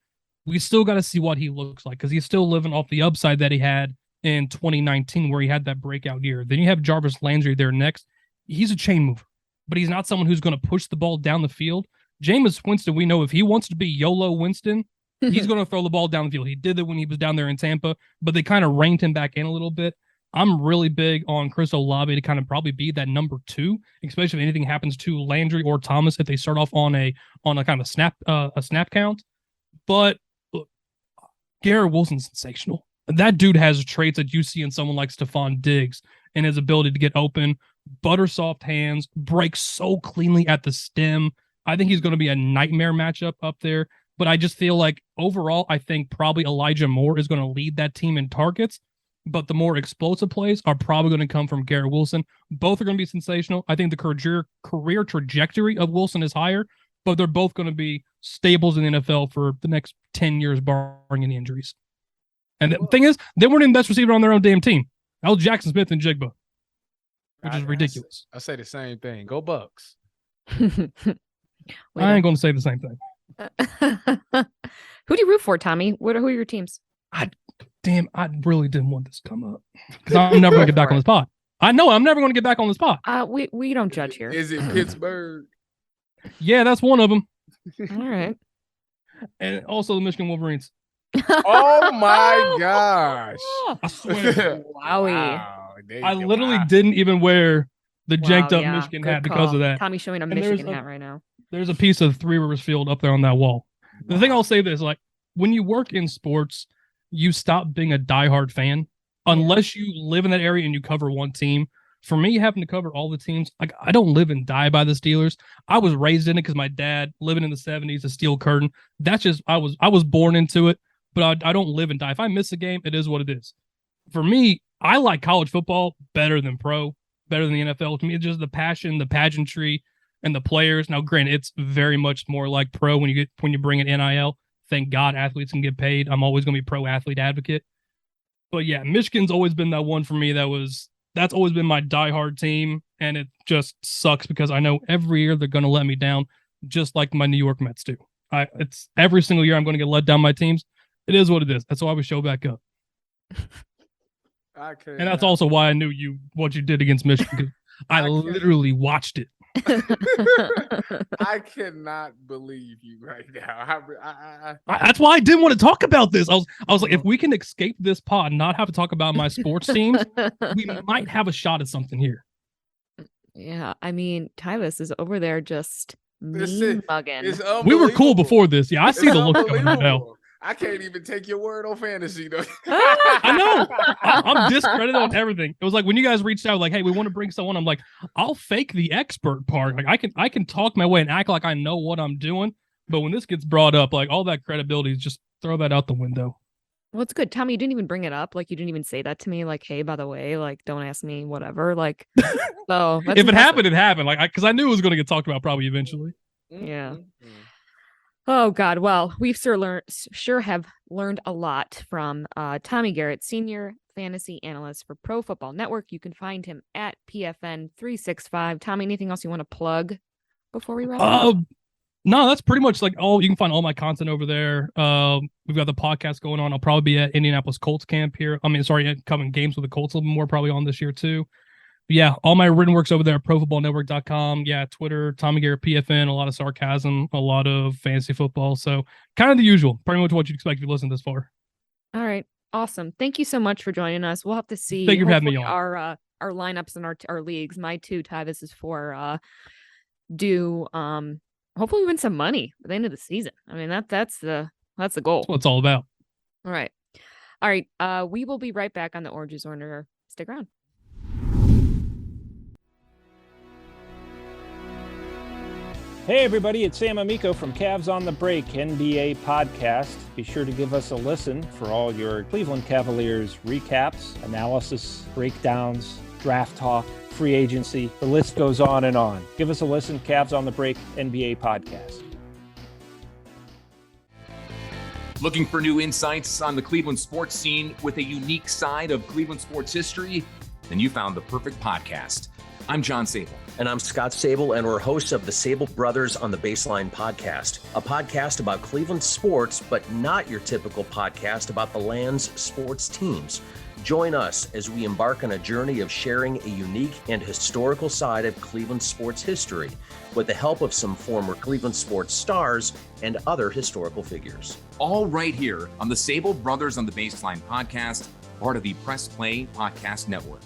We still got to see what he looks like because he's still living off the upside that he had in 2019 where he had that breakout year. Then you have Jarvis Landry there next. He's a chain mover, but he's not someone who's going to push the ball down the field. Jameis Winston, we know if he wants to be YOLO Winston, he's going to throw the ball down the field. He did that when he was down there in Tampa, but they kind of reined him back in a little bit. I'm really big on Chris Olave to kind of probably be that number 2, especially if anything happens to Landry or Thomas if they start off on a kind of a snap count. But look, Garrett Wilson's sensational. That dude has traits that you see in someone like Stephon Diggs and his ability to get open, butter soft hands, break so cleanly at the stem. I think he's going to be a nightmare matchup up there. But I just feel like overall, I think probably Elijah Moore is going to lead that team in targets. But the more explosive plays are probably going to come from Garrett Wilson. Both are going to be sensational. I think the career trajectory of Wilson is higher, but they're both going to be staples in the NFL for the next 10 years, barring any injuries. And the thing is, they weren't even the best receiver on their own damn team. That was Jackson Smith and Jigba, which is ridiculous. I say the same thing. Go Bucks. I ain't going to say the same thing. Who do you root for, Tommy? Who are your teams? damn, I really didn't want this to come up because I'm never going to get back on this pod. I know I'm never going to get back on this pod. We don't judge here. Is it Pittsburgh? Yeah, that's one of them. All right. And also the Michigan Wolverines. Oh my gosh. I swear. Wowie. Wow. I literally didn't even wear the janked up yeah. Michigan Good hat because call. of that. Tommy's showing a And Michigan hat right now. There's a piece of Three Rivers Field up there on that wall. The thing I'll say this, like, when you work in sports, you stop being a diehard fan unless you live in that area and you cover one team. For me, having to cover all the teams, like, I don't live and die by the Steelers. I was raised in it because my dad, living in the 70s, the Steel Curtain. That's just, I was born into it, but I don't live and die. If I miss a game, it is what it is. For me, I like college football better than pro, better than the NFL. To me, it's just the passion, the pageantry, and the players. Now, granted, it's very much more like pro when you bring in NIL. Thank God athletes can get paid. I'm always going to be pro athlete advocate. But yeah, Michigan's always been that one for me that's always been my diehard team, and it just sucks because I know every year they're going to let me down, just like my New York Mets do. It's every single year I'm going to get let down by teams. It is what it is. That's why we show back up. And that's also why I knew what you did against Michigan. I literally watched it. I cannot believe you right now. That's why I didn't want to talk about this. I was like, if we can escape this pod and not have to talk about my sports teams, we might have a shot at something here. Yeah, I mean, Tyvis is over there just mean mugging. We were cool before this. Yeah, I see the look coming now. I can't even take your word on fantasy, though. I know. I'm discredited on everything. It was like when you guys reached out, like, hey, we want to bring someone. I'm like, I'll fake the expert part. Like, I can talk my way and act like I know what I'm doing. But when this gets brought up, like, all that credibility is just throw that out the window. Well, it's good. Tommy, you didn't even bring it up. Like, you didn't even say that to me. Like, hey, by the way, like, don't ask me, whatever. Like, so if it happened, it happened. Like, because I knew it was going to get talked about probably eventually. Yeah. Oh God! Well, we've sure have learned a lot from Tommy Garrett, Senior Fantasy Analyst for Pro Football Network. You can find him at PFN365. Tommy, anything else you want to plug before we wrap up? No, that's pretty much like all. You can find all my content over there. We've got the podcast going on. I'll probably be at Indianapolis Colts camp here. Coming games with the Colts a little bit more probably on this year too. But yeah, all my written work's over there at profootballnetwork.com. Yeah, Twitter, Tommy Garrett PFN, a lot of sarcasm, a lot of fantasy football. So kind of the usual, pretty much what you'd expect if you listen this far. All right. Awesome. Thank you so much for joining us. We'll have to see Thank you for having me on. our lineups and our leagues. My two, Tyvis is for hopefully win some money at the end of the season. I mean, that's the goal. That's what it's all about. All right. We will be right back on the Oranges Order. Stick around. Hey everybody, it's Sam Amico from Cavs on the Break NBA podcast. Be sure to give us a listen for all your Cleveland Cavaliers recaps, analysis, breakdowns, draft talk, free agency. The list goes on and on. Give us a listen, Cavs on the Break NBA podcast. Looking for new insights on the Cleveland sports scene with a unique side of Cleveland sports history? Then you found the perfect podcast. I'm John Sable. And I'm Scott Sable, and we're hosts of the Sable Brothers on the Baseline podcast, a podcast about Cleveland sports, but not your typical podcast about the land's sports teams. Join us as we embark on a journey of sharing a unique and historical side of Cleveland sports history with the help of some former Cleveland sports stars and other historical figures. All right here on the Sable Brothers on the Baseline podcast, part of the Press Play Podcast Network.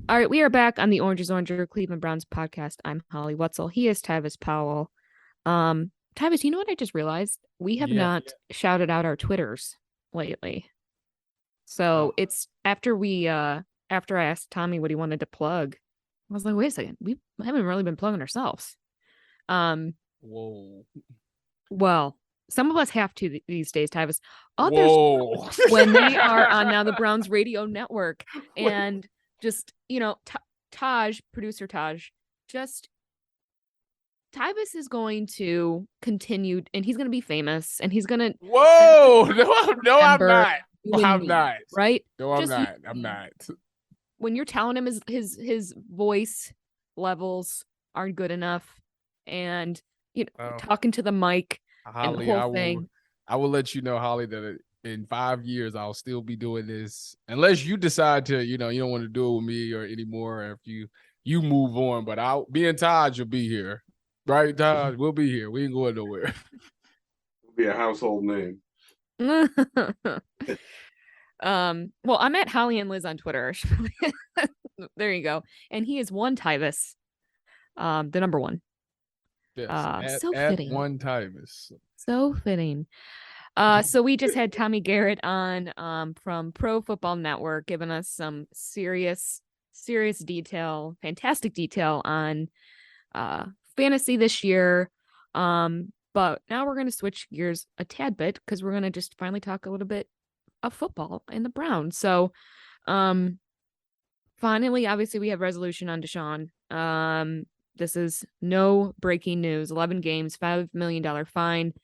All right, we are back on the Oranges Oranger Cleveland Browns podcast. I'm Holly Wetzel. He is Tyvis Powell. Tyvis, you know what I just realized? We have not shouted out our Twitters lately. So it's after I asked Tommy what he wanted to plug, I was like, wait a second, we haven't really been plugging ourselves. Whoa. Well, some of us have to these days, Tyvis. Others, when they are on now the Browns radio network and just, Taj, producer Taj, just Tyvis is going to continue and he's going to be famous and he's going to. Whoa, no, I'm not. I'm not. Right? No, I'm not. When you're telling him his voice levels aren't good enough and, talking to the mic Holly, and the whole thing. I will let you know, Holly, that in 5 years, I'll still be doing this unless you decide to, you don't want to do it with me or anymore. Or if you move on, but me and Todd will be here, right? Todd, we'll be here. We ain't going nowhere. It'll be a household name. Well, I'm at Holly and Liz on Twitter. There you go. And he is one Tyvis, the number one. Yes, So at fitting. one Tyvis. So fitting. So we just had Tommy Garrett on from Pro Football Network, giving us some serious detail, fantastic detail on fantasy this year. But now we're going to switch gears a tad bit because we're going to just finally talk a little bit of football and the Browns. So finally, obviously, we have resolution on Deshaun. This is no breaking news. 11 games, $5 million fine,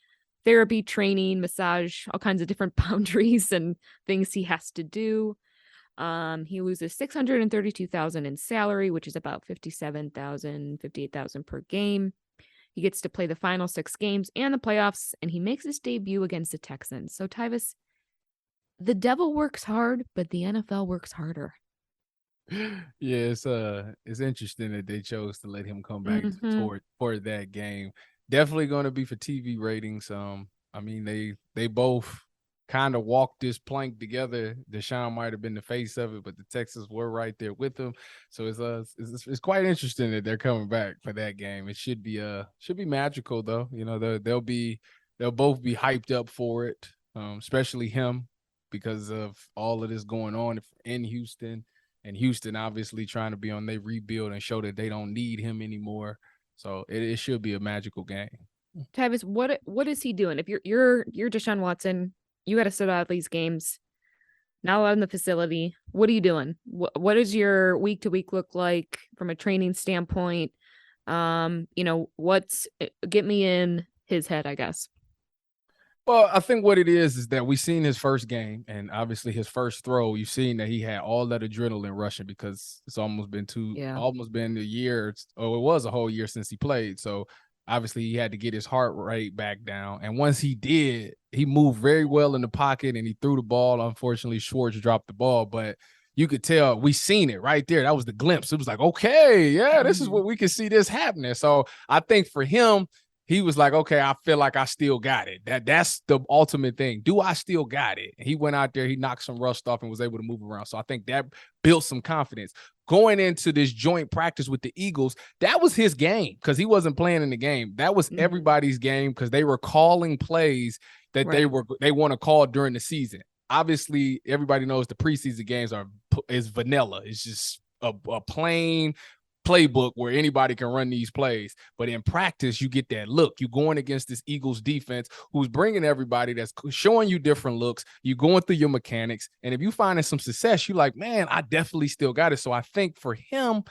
therapy, training, massage, all kinds of different boundaries and things he has to do. He loses $632,000 in salary, which is about $57,000, $58,000 per game. He gets to play the final 6 games and the playoffs, and he makes his debut against the Texans. So, Tyvis, the devil works hard, but the NFL works harder. Yeah, it's interesting that they chose to let him come back for that game. Definitely going to be for TV ratings. I mean, they both kind of walked this plank together. Deshaun might have been the face of it, but the Texans were right there with him. So it's quite interesting that they're coming back for that game. It should be magical though. They'll both be hyped up for it, especially him because of all of this going on in Houston. And Houston obviously trying to be on their rebuild and show that they don't need him anymore. So it should be a magical game. Tyvis, what is he doing? If you're Deshaun Watson, you got to sit out these games. Not allowed in the facility. What are you doing? What does your week to week look like from a training standpoint? Get me in his head, I guess. Well, I think what it is that we've seen his first game and obviously his first throw. You've seen that he had all that adrenaline rushing because it's almost been a year. It was a whole year since he played. So obviously he had to get his heart rate back down. And once he did, he moved very well in the pocket and he threw the ball. Unfortunately, Schwartz dropped the ball, but you could tell we seen it right there. That was the glimpse. It was like, okay, yeah, this is what we can see this happening. So I think for him, he was like, okay, I feel like I still got it. That's the ultimate thing. Do I still got it? And he went out there, he knocked some rust off and was able to move around. So I think that built some confidence. Going into this joint practice with the Eagles, that was his game because he wasn't playing in the game. That was everybody's game because they were calling plays that they want to call during the season. Obviously, everybody knows the preseason games is vanilla. It's just a plain playbook where anybody can run these plays. But in practice, you get that look. You're going against this Eagles defense who's bringing everybody that's showing you different looks. You're going through your mechanics. And if you're finding some success, you're like, man, I definitely still got it. So I think for him,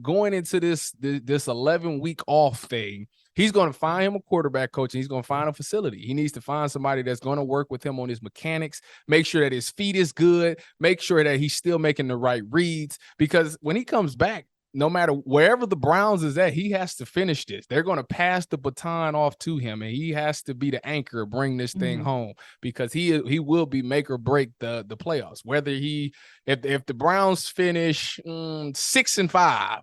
going into this 11-week off thing, he's going to find him a quarterback coach and he's going to find a facility. He needs to find somebody that's going to work with him on his mechanics, make sure that his feet is good, make sure that he's still making the right reads. Because when he comes back, no matter wherever the Browns is at, he has to finish this. They're going to pass the baton off to him, and he has to be the anchor, bring this thing home because he will be make or break the playoffs. Whether if the Browns finish 6-5,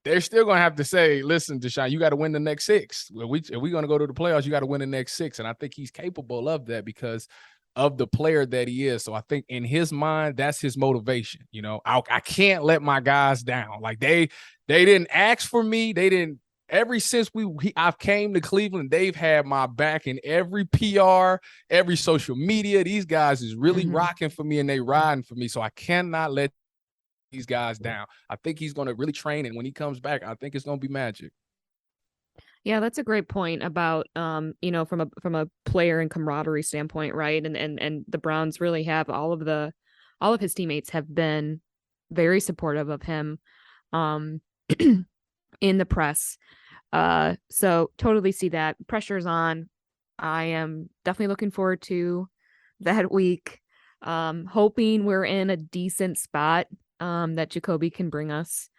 they're still going to have to say, listen, Deshaun, you got to win the next 6. If we're going to go to the playoffs, you got to win the next 6. And I think he's capable of that because of the player that he is. So I think in his mind, that's his motivation. I can't let my guys down. Like they didn't ask for me. They didn't, ever since I've came to Cleveland, they've had my back in every PR, every social media. These guys is really rocking for me and they riding for me. So I cannot let these guys down. I think he's going to really train. And when he comes back, I think it's going to be magic. Yeah, that's a great point about from a player and camaraderie standpoint, right? And the Browns really have all of his teammates have been very supportive of him in the press. So totally see that. Pressure's on. I am definitely looking forward to that week. Hoping we're in a decent spot that Jacoby can bring us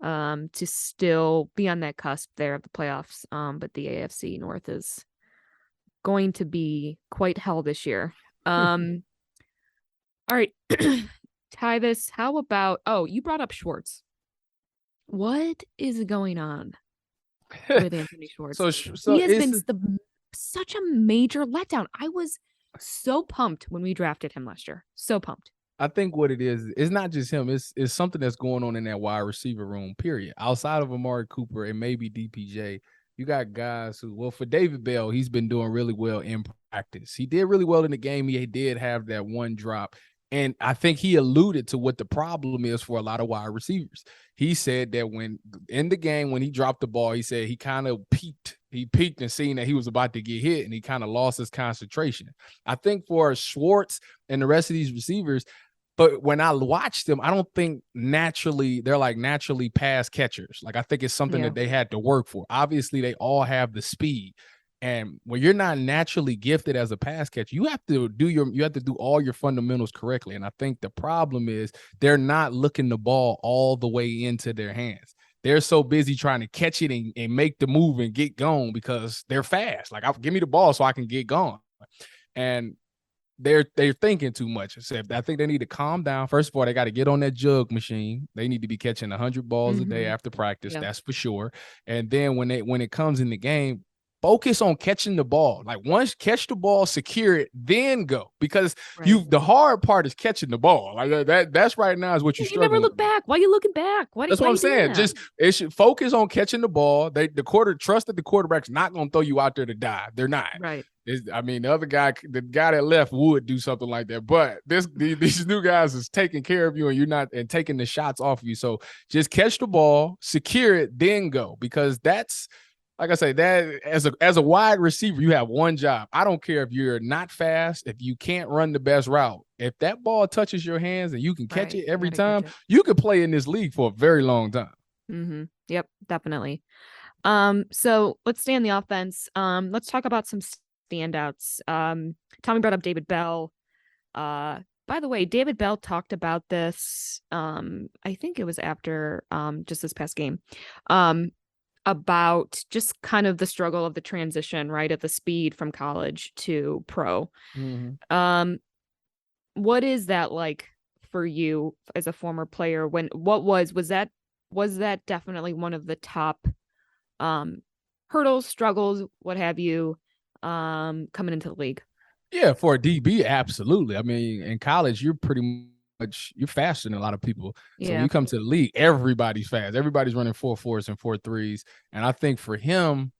to still be on that cusp there of the playoffs. But the AFC North is going to be quite hell this year. All right. Tyvis, how about, you brought up Schwartz. What is going on with Anthony Schwartz? So he has it's been such a major letdown. I was so pumped when we drafted him last year. So pumped. I think what it is, it's not just him. It's something that's going on in that wide receiver room, period. Outside of Amari Cooper and maybe DPJ, you got guys who, well, for David Bell, he's been doing really well in practice. He did really well in the game. He did have that one drop. And I think he alluded to what the problem is for a lot of wide receivers. He said that when in the game, when he dropped the ball, he said he kind of peaked. He peaked and seen that he was about to get hit, and he kind of lost his concentration. I think for Schwartz and the rest of these receivers, but when I watched them, I don't think they're like naturally pass catchers. Like I think it's something that they had to work for. Obviously, they all have the speed. And when you're not naturally gifted as a pass catcher, you have to do all your fundamentals correctly. And I think the problem is they're not looking the ball all the way into their hands. They're so busy trying to catch it and make the move and get going because they're fast. Like, give me the ball so I can get going. And they're thinking too much. So I think they need to calm down. First of all, they got to get on that jug machine. They need to be catching 100 balls a day after practice. That's for sure. And then when it comes in the game, focus on catching the ball. Like once catch the ball, secure it, then go. Because the hard part is catching the ball. Like that's right now is what you struggle. You never look back. Why are you looking back? That's what I'm saying. Just it should focus on catching the ball. Trust that the quarterback's not going to throw you out there to die. They're not. Right. The other guy, the guy that left would do something like that. But these new guys is taking care of you and you're not and taking the shots off of you. So just catch the ball, secure it, then go. Because that's like I say, that as a wide receiver, you have one job. I don't care if you're not fast, if you can't run the best route. If that ball touches your hands and you can catch it every time, you could play in this league for a very long time. Mm-hmm. Yep, definitely. So let's stay on the offense. Let's talk about some standouts. Tommy brought up David Bell. By the way, David Bell talked about this. I think it was after just this past game. About just kind of the struggle of the transition, right, of the speed from college to pro. Mm-hmm. What is that like for you as a former player? Was that definitely one of the top hurdles, struggles, what have you, coming into the league? Yeah, for a DB, absolutely. I mean, in college, you're faster than a lot of people. So when you come to the league, everybody's fast. Everybody's running 4.4s and 4.3s. And I think for him,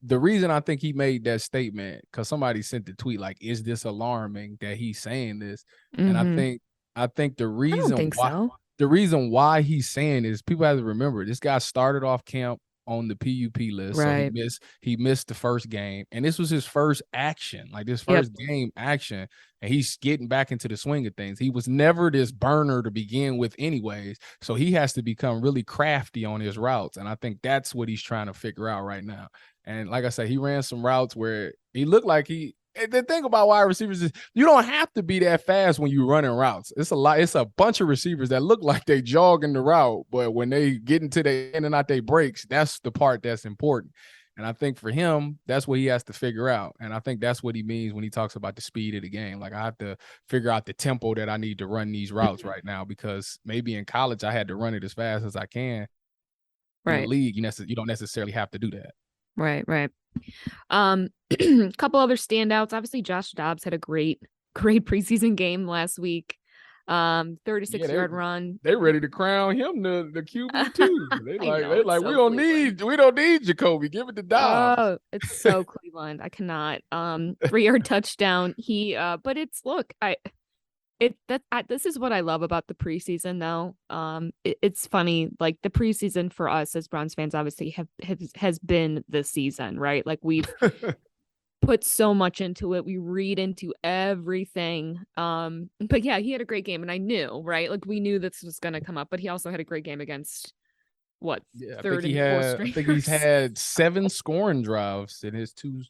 the reason I think he made that statement, because somebody sent the tweet like, is this alarming that he's saying this? Mm-hmm. And I think the reason why he's saying is people have to remember this guy started off camp on the PUP list. Right. So he missed the first game. And this was his first action, like this first game action. And he's getting back into the swing of things. He was never this burner to begin with anyways. So he has to become really crafty on his routes. And I think that's what he's trying to figure out right now. And like I said, he ran some routes where he looked like the thing about wide receivers is you don't have to be that fast when you're running routes. It's a bunch of receivers that look like they jogging the route, but when they get into the in and out their breaks, that's the part that's important. And I think for him, that's what he has to figure out. And I think that's what he means when he talks about the speed of the game. Like I have to figure out the tempo that I need to run these routes right now, because maybe in college I had to run it as fast as I can. Right. In the league, you don't necessarily have to do that. Right. Couple other standouts. Obviously, Josh Dobbs had a great preseason game last week. 36-yard run. They're ready to crown him the QB too. They like we don't need Jacoby. Give it to Dobbs. Oh, it's so Cleveland. I cannot. 3-yard touchdown. But this is what I love about the preseason though. It's funny, like the preseason for us as Browns fans obviously has been the season, right? Like we've put so much into it. We read into everything. But yeah, he had a great game and I knew, right? Like we knew this was going to come up, but he also had a great game against third and fourth stringers. I think he's had 7 scoring drives in his two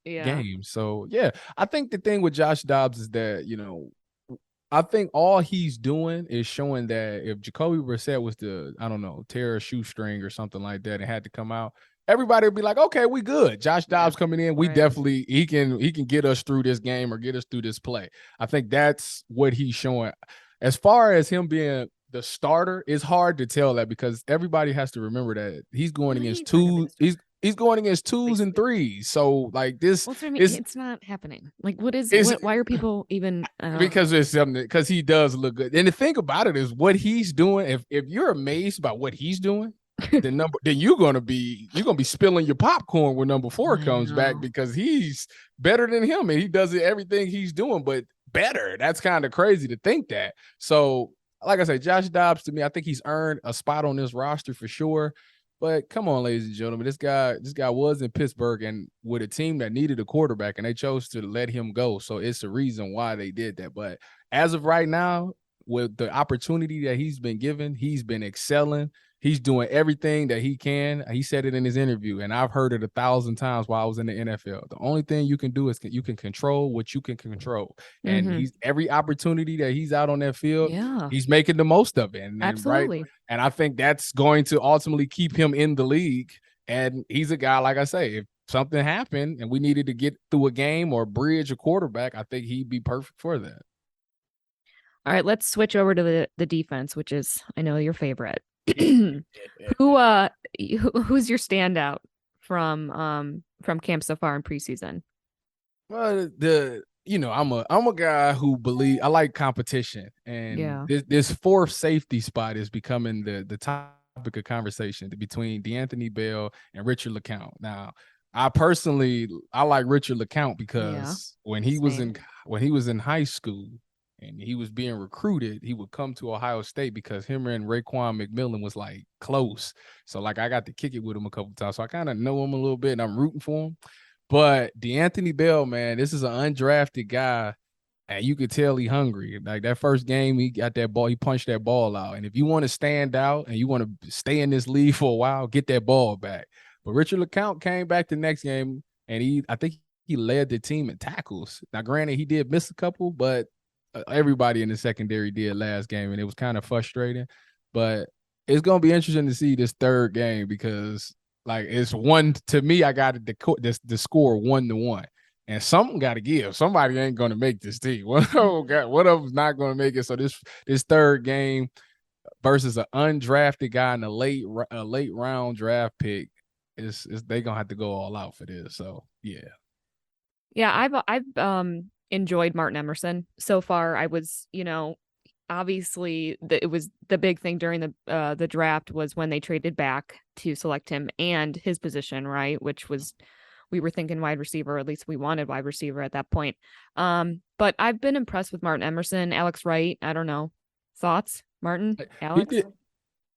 games. So yeah, I think the thing with Josh Dobbs is that, I think all he's doing is showing that if Jacoby Brissett was to, I don't know, tear a shoestring or something like that and had to come out, everybody would be like, okay, we good. Josh Dobbs coming in, we right. definitely he can get us through this game or get us through this play. I think that's what he's showing. As far as him being the starter, it's hard to tell that because everybody has to remember that he's going against he's going against twos and threes. So like this, Well, it's not happening. Like, why are people even? Because it's something because he does look good. And the thing about it is what he's doing. If you're amazed by what he's doing, then you're gonna be spilling your popcorn when number 4 comes back because he's better than him and he does everything he's doing, but better. That's kind of crazy to think that. So, like I said, Josh Dobbs to me, I think he's earned a spot on this roster for sure. But come on, ladies and gentlemen, this guy was in Pittsburgh and with a team that needed a quarterback, and they chose to let him go. So it's the reason why they did that. But as of right now, with the opportunity that he's been given, he's been excelling. He's doing everything that he can. He said it in his interview, and I've heard it 1,000 times while I was in the NFL. The only thing you can do is you can control what you can control. And he's every opportunity that he's out on that field, he's making the most of it. And, absolutely. Right? And I think that's going to ultimately keep him in the league. And he's a guy, like I say, if something happened and we needed to get through a game or bridge a quarterback, I think he'd be perfect for that. All right, let's switch over to the defense, which is, I know, your favorite. Who's your standout from camp so far in preseason? Well, I'm a guy who I like competition, and this 4th safety spot is becoming the topic of conversation between DeAnthony Bell and Richard LeCounte. Now, I like Richard LeCounte because when he was in high school and he was being recruited, he would come to Ohio State because him and Raekwon McMillan was like close. So like I got to kick it with him a couple times. So I kind of know him a little bit and I'm rooting for him. But DeAnthony Bell, man, this is an undrafted guy. And you could tell he hungry. Like that first game, he got that ball, he punched that ball out. And if you want to stand out and you want to stay in this league for a while, get that ball back. But Richard LeCounte came back the next game and I think he led the team in tackles. Now, granted, he did miss a couple, but everybody in the secondary did last game, and it was kind of frustrating. But it's going to be interesting to see this 3rd game because, like, it's one to me. I got the score 1-1, and something got to give. Somebody ain't going to make this team. One of them's not going to make it. So this 3rd game versus an undrafted guy in a late round draft pick is they gonna have to go all out for this. So I've enjoyed Martin Emerson so far. I was, obviously it was the big thing during the draft was when they traded back to select him and his position, right? Which was, we were thinking wide receiver, or at least we wanted wide receiver at that point. But I've been impressed with Martin Emerson. Alex Wright, I don't know. Thoughts, Martin? Alex?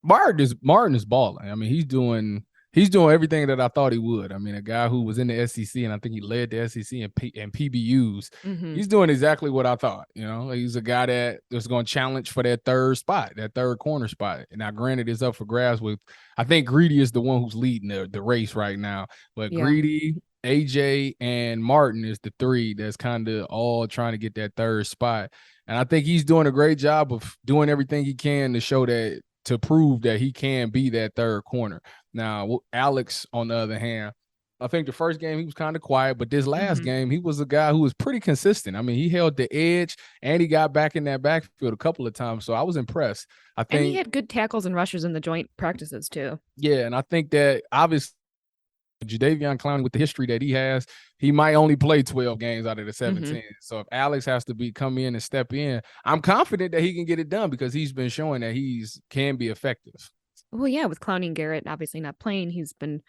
Martin is balling. I mean, he's doing everything that I thought he would. I mean, a guy who was in the SEC, and I think he led the SEC in PBUs. He's doing exactly what I thought. He's a guy that is going to challenge for that 3rd spot, that 3rd corner spot. And now, granted, it's up for grabs with, I think Greedy is the one who's leading the race right now. But Greedy, AJ, and Martin is the 3 that's kind of all trying to get that 3rd spot. And I think he's doing a great job of doing everything he can to prove that he can be that 3rd corner. Now, Alex, on the other hand, I think the first game he was kind of quiet, but this last game, he was a guy who was pretty consistent. I mean, he held the edge and he got back in that backfield a couple of times. So I was impressed. And he had good tackles and rushes in the joint practices too. Yeah, and I think that obviously Jadeveon Clowney, with the history that he has, he might only play 12 games out of the 17. So if Alex has to come in and step in, I'm confident that he can get it done because he's been showing that can be effective. Well, yeah, with Clowney and Garrett obviously not playing, he's been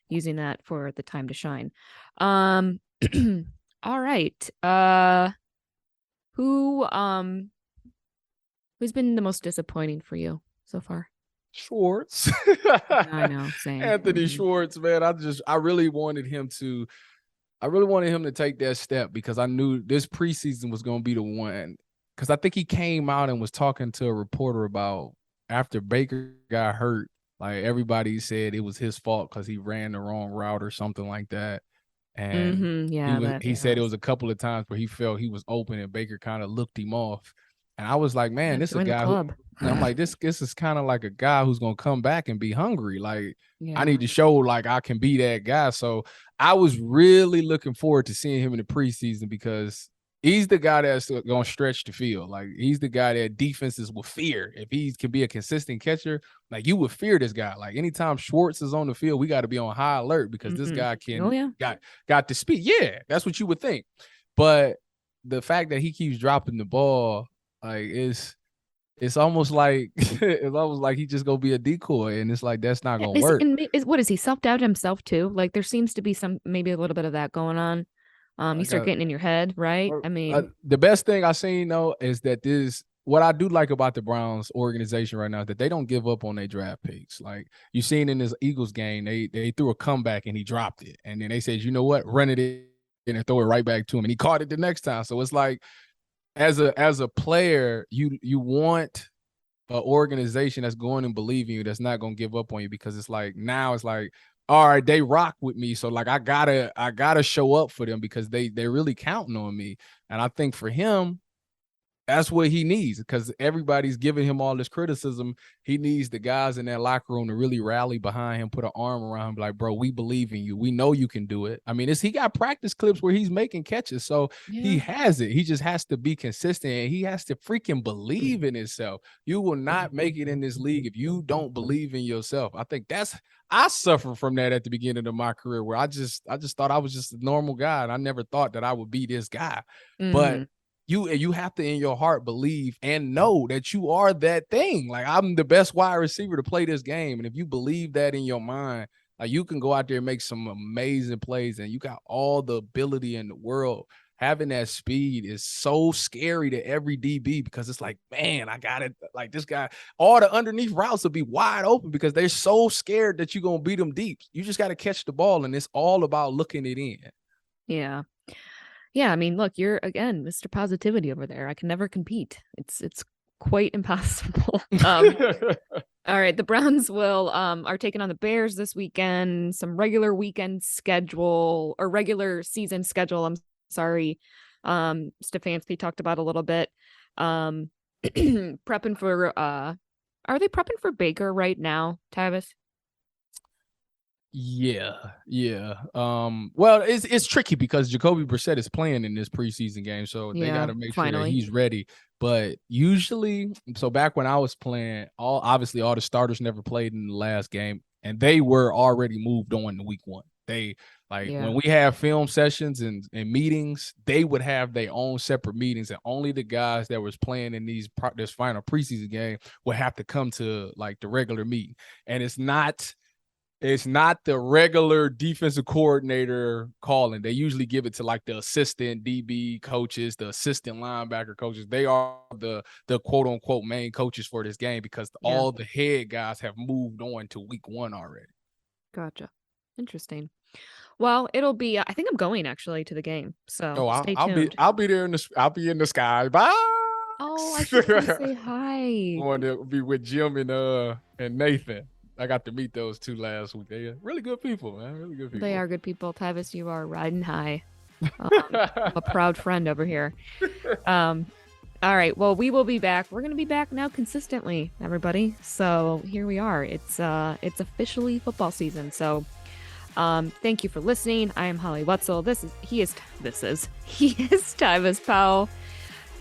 using that for the time to shine. All right. Who's been the most disappointing for you so far? Schwartz. I know, same. Anthony Schwartz, man. I really wanted him to take that step because I knew this preseason was going to be the one. Because I think he came out and was talking to a reporter about after Baker got hurt, like everybody said it was his fault because he ran the wrong route or something like that. And he said it was a couple of times where he felt he was open and Baker kind of looked him off. And I was like, man, this is a guy who, I'm like, this is kind of like a guy who's going to come back and be hungry. Like, I need to show like I can be that guy. So I was really looking forward to seeing him in the preseason because he's the guy that's going to stretch the field. Like, he's the guy that defenses will fear. If he can be a consistent catcher, like, you would fear this guy. Like, anytime Schwartz is on the field, we got to be on high alert because this guy got the speed. Yeah, that's what you would think. But the fact that he keeps dropping the ball, like, it's almost like he just gonna be a decoy, and it's like that's not gonna work. What is he self-doubt himself too? Like, there seems to be maybe a little bit of that going on. You start getting in your head, right? I mean, the best thing I've seen though is that what I do like about the Browns organization right now is that they don't give up on their draft picks. Like, you seen in this Eagles game, they threw a comeback and he dropped it, and then they said, you know what, run it in and throw it right back to him, and he caught it the next time. So it's like, as a player, you want an organization that's going and believing you, that's not going to give up on you, because it's like, now it's like, all right, they rock with me, so like I gotta show up for them because they're really counting on me. And I think for him, that's what he needs, because everybody's giving him all this criticism. He needs the guys in that locker room to really rally behind him, put an arm around him, like, bro, we believe in you. We know you can do it. I mean, he got practice clips where he's making catches, so he has it. He just has to be consistent, and he has to freaking believe in himself. You will not make it in this league if you don't believe in yourself. I think I suffered from that at the beginning of my career, where I just thought I was just a normal guy, and I never thought that I would be this guy. But you have to, in your heart, believe and know that you are that thing. Like, I'm the best wide receiver to play this game. And if you believe that in your mind, like, you can go out there and make some amazing plays, and you got all the ability in the world. Having that speed is so scary to every DB, because it's like, man, I got it. Like, this guy, all the underneath routes will be wide open because they're so scared that you're going to beat them deep. You just got to catch the ball, and it's all about looking it in. Yeah. Yeah, I mean, look, you're, again, Mr. Positivity over there. I can never compete. It's quite impossible. All right, the Browns are taking on the Bears this weekend. Some regular season schedule. I'm sorry. Stefanski talked about a little bit. Prepping for are they prepping for Baker right now, Tyvis? Yeah. Well, it's tricky because Jacoby Brissett is playing in this preseason game, so they got to make sure that he's ready. But usually, so back when I was playing, all the starters never played in the last game, and they were already moved on to week one. They when we have film sessions and meetings, they would have their own separate meetings, and only the guys that was playing in this final preseason game would have to come to like the regular meeting. And it's not the regular defensive coordinator calling. They usually give it to like the assistant DB coaches, the assistant linebacker coaches. They are the quote unquote main coaches for this game, because all the head guys have moved on to week one already. Gotcha. Interesting. Well, it'll be, I think I'm going actually to the game. So stay tuned. I'll be there I'll be in the sky. Bye. Oh, I should say hi. I want to be with Jim and Nathan. I got to meet those two last week. They're really good people, man. Really good people. They are good people. Tyvis, you are riding high. I'm a proud friend over here. All right. Well, we will be back. We're going to be back now consistently, everybody. So here we are. It's officially football season. So thank you for listening. I am Holly Wetzel. He is Tyvis Powell.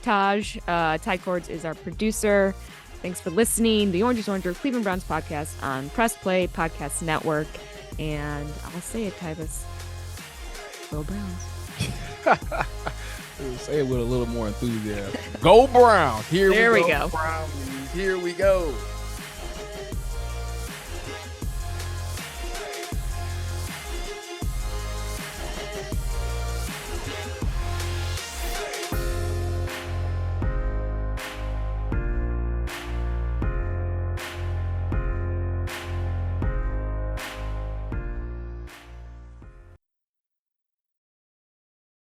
Ty Cords is our producer. Thanks for listening. The Orange is Oranger, Cleveland Browns podcast on Press Play Podcast Network. And I'll say it, Tyvis. Go Browns. Say it with a little more enthusiasm. Go Browns. Here we go. Browns. Here we go.